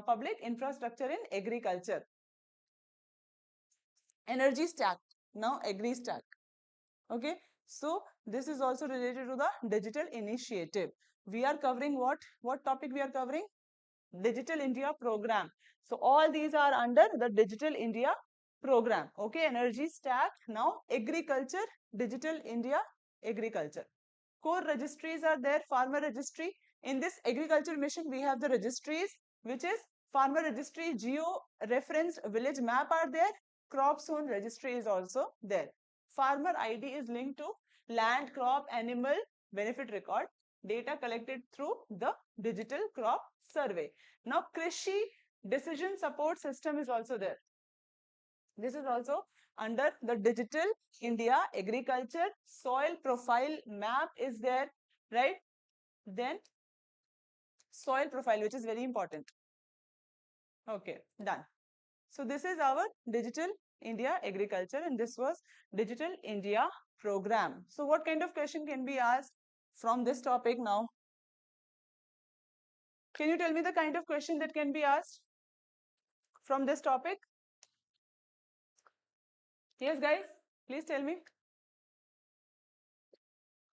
public infrastructure in agriculture. Energy stack. Now agri stack. Okay. So this is also related to the digital initiative. We are covering what? What topic we are covering? Digital India program. So all these are under the Digital India program. Okay, energy stack. Now agriculture, Digital India agriculture. Core registries are there. Farmer registry. In this agriculture mission, we have the registries, which is farmer registry, geo referenced village map are there. Crop zone registry is also there. Farmer ID is linked to land, crop, animal benefit record. Data collected through the digital crop survey. Now, Krishi decision support system is also there. This is also under the Digital India agriculture. Soil profile map is there, right? Then soil profile, which is very important. Okay, done. So this is our Digital India agriculture and this was Digital India program. So what kind of question can be asked from this topic now? Can you tell me the kind of question that can be asked from this topic? Yes, guys, please tell me.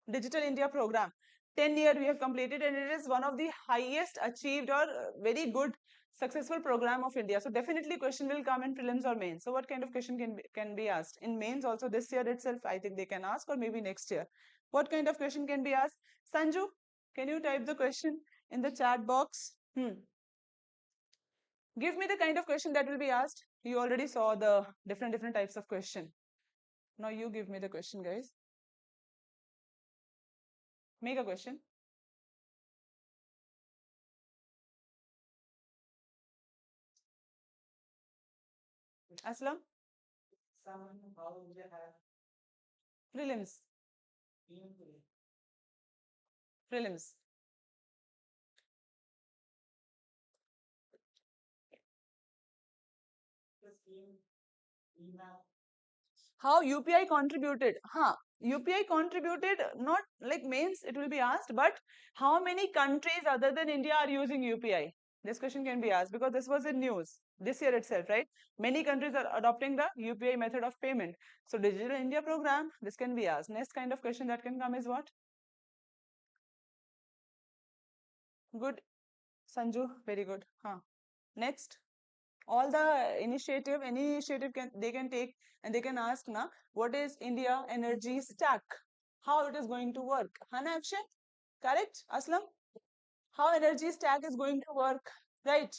Digital India program. 10-year we have completed and it is one of the highest achieved or very good successful program of India. So definitely question will come in prelims or mains. So what kind of question can be asked? In mains also this year itself I think they can ask or maybe next year. What kind of question can be asked? Sanju, can you type the question in the chat box? Give me the kind of question that will be asked. You already saw the different types of question. Now you give me the question, guys. Make a question. Aslam? Prelims. Prelims. How UPI contributed? UPI contributed, not like mains it will be asked, but how many countries other than India are using UPI? This question can be asked because this was in news this year itself, right? Many countries are adopting the UPI method of payment. So Digital India program, this can be asked. Next kind of question that can come is what? Good, Sanju, very good. Next. All the any initiative they can take and they can ask na what is India energy stack, how it is going to work. Hana Afshan, correct? Aslam, how energy stack is going to work, right?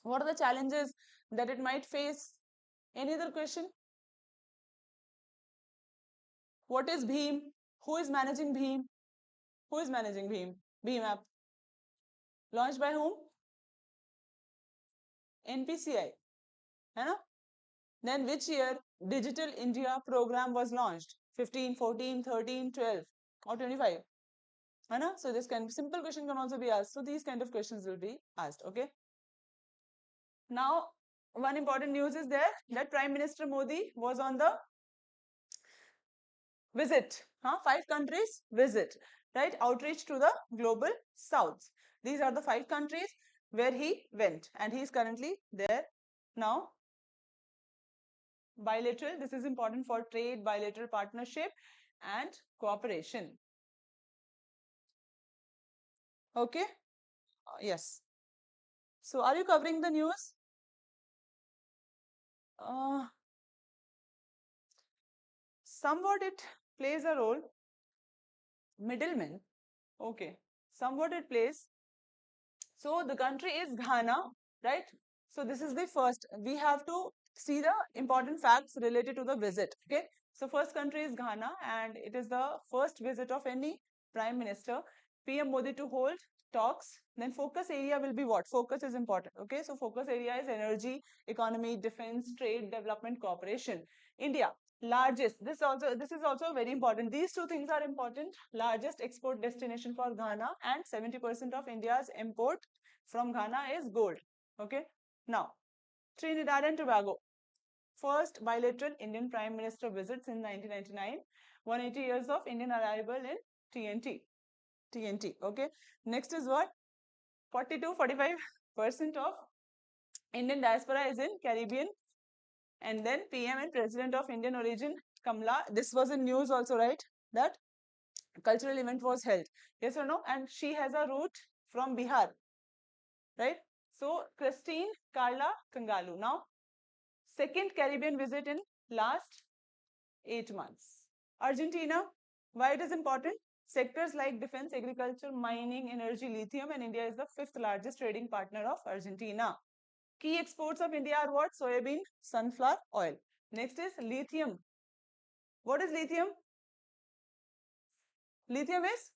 What are the challenges that it might face? Any other question? What is Bheem? Who is managing Bheem? Who is managing Bheem? Bheem app. Launched by whom? NPCI. है ना? Then which year Digital India program was launched? 15, 14, 13, 12 or 25? है ना? So this kind of simple question can also be asked. So these kind of questions will be asked. Okay. Now, one important news is there that Prime Minister Modi was on the visit. 5 countries visit. Right? Outreach to the global south. These are the 5 countries where he went, and he is currently there now. Bilateral, this is important for trade, bilateral partnership and cooperation. Okay? Yes. So, are you covering the news? Somewhat it plays a role. Middleman. Okay. Somewhat it plays. So, the country is Ghana, right? So, this is the first. We have to see the important facts related to the visit. Okay. So, first country is Ghana, and it is the first visit of any Prime Minister. PM Modi to hold talks. Then focus area will be what? Focus is important. Okay. So, focus area is energy, economy, defense, trade, development, cooperation. India, largest. This is also very important. These two things are important. Largest export destination for Ghana, and 70% of India's import from Ghana is gold. Okay. Now, Trinidad and Tobago. First bilateral Indian Prime Minister visits in 1999. 180 years of Indian arrival in TNT. TNT. Okay. Next is what? 45% of Indian diaspora is in Caribbean. And then PM and President of Indian origin, Kamala. This was in news also, right? That cultural event was held. Yes or no? And she has a root from Bihar. Right? So, Christine Carla Kangalu. Now, second Caribbean visit in last 8 months. Argentina. Why it is important? Sectors like defense, agriculture, mining, energy, lithium, and India is the 5th largest trading partner of Argentina. Key exports of India are what? Soybean, sunflower oil. Next is lithium. What is lithium? Lithium is?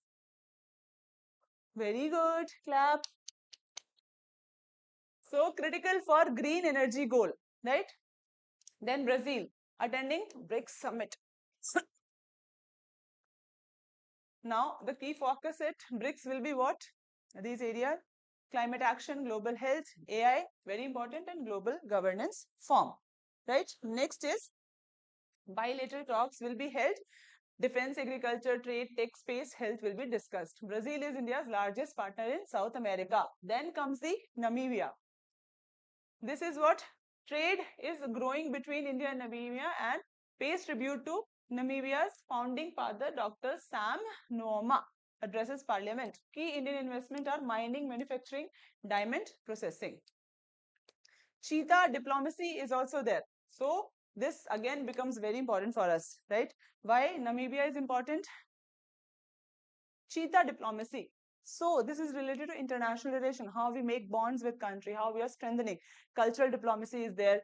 Very good. Clap. So critical for green energy goal, right? Then Brazil attending BRICS summit. Now the key focus at BRICS will be what? These areas: climate action, global health, AI, very important, and global governance form. Right? Next is bilateral talks will be held. Defense, agriculture, trade, tech, space, health will be discussed. Brazil is India's largest partner in South America. Then comes the Namibia. This is what? Trade is growing between India and Namibia, and pays tribute to Namibia's founding father, Dr. Sam Nujoma. Addresses Parliament. Key Indian investment are mining, manufacturing, diamond processing. Cheetah diplomacy is also there. So this again becomes very important for us, right? Why Namibia is important? Cheetah diplomacy. So this is related to international relation, how we make bonds with country, how we are strengthening. Cultural diplomacy is there.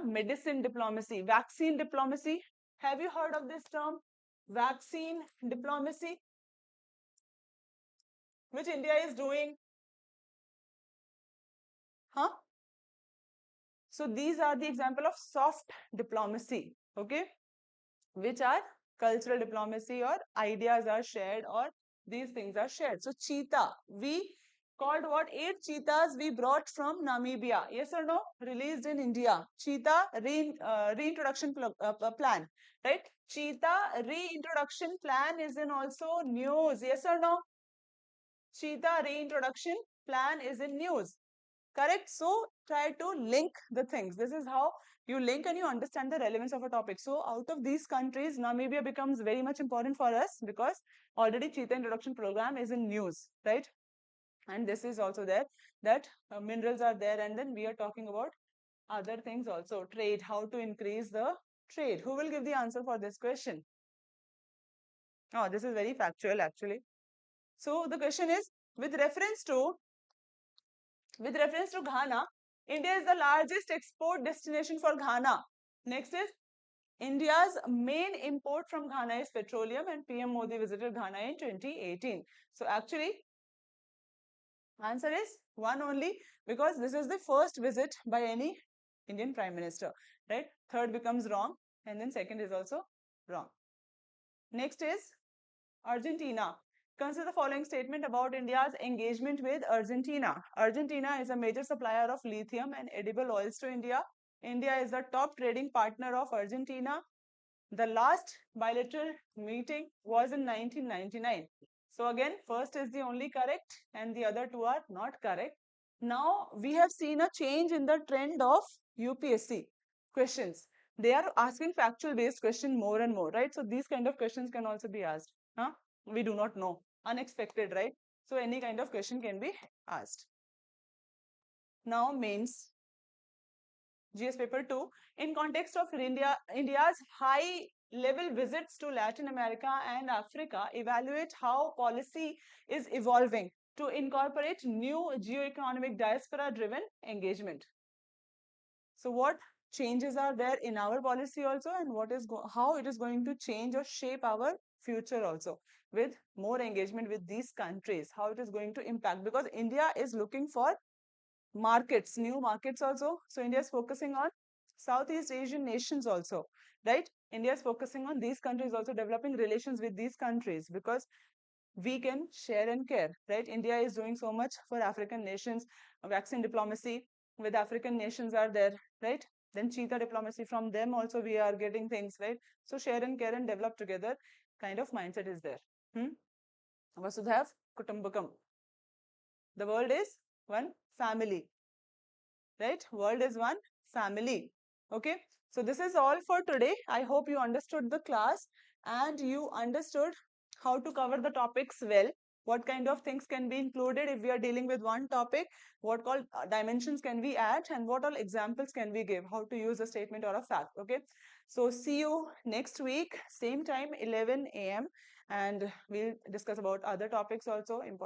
Medicine diplomacy, vaccine diplomacy. Have you heard of this term? Vaccine diplomacy, which India is doing. So these are the example of soft diplomacy, okay, which are cultural diplomacy, or ideas are shared, or these things are shared. So cheetah, we called what? 8 cheetahs we brought from Namibia. Yes or no? Released in India. Cheetah reintroduction plan, right? Cheetah reintroduction plan is in also news. Yes or no? Cheetah reintroduction plan is in news. Correct? So try to link the things. This is how you link and you understand the relevance of a topic. So out of these countries, Namibia becomes very much important for us because already cheetah introduction program is in news, right? And this is also there that minerals are there, and then we are talking about other things also. Trade, how to increase the trade. Who will give the answer for this question? Oh, this is very factual actually. So the question is, with reference to Ghana, India is the largest export destination for Ghana. Next is India's main import from Ghana is petroleum, and PM Modi visited Ghana in 2018. So actually, answer is one only, because this is the first visit by any Indian Prime Minister, right? Third becomes wrong, and then second is also wrong. Next is Argentina. Consider the following statement about India's engagement with Argentina. Argentina is a major supplier of lithium and edible oils to India. India is the top trading partner of Argentina. The last bilateral meeting was in 1999. So again, first is the only correct and the other two are not correct. Now we have seen a change in the trend of UPSC questions. They are asking factual based question more and more, right? So these kind of questions can also be asked. Huh? We do not know. Unexpected, right? So any kind of question can be asked. Now mains. GS paper 2, in context of India's high level visits to Latin America and Africa, evaluate how policy is evolving to incorporate new geo-economic diaspora driven engagement. So what changes are there in our policy also, and what is how it is going to change or shape our future also with more engagement with these countries, how it is going to impact, because India is looking for markets, new markets also. So India is focusing on Southeast Asian nations also, right? India is focusing on these countries also, developing relations with these countries, because we can share and care, right? India is doing so much for African nations. Vaccine diplomacy with African nations are there, right? Then cheetah diplomacy, from them also we are getting things, right? So share and care and develop together kind of mindset is there. Vasudhaiv Kutumbakam. The world is one family, right? World is one family. Okay. So this is all for today. I hope you understood the class and you understood how to cover the topics well. What kind of things can be included if we are dealing with one topic, what all dimensions can we add, and what all examples can we give, how to use a statement or a fact. Okay. So see you next week, same time, 11 a.m. and we'll discuss about other topics also important.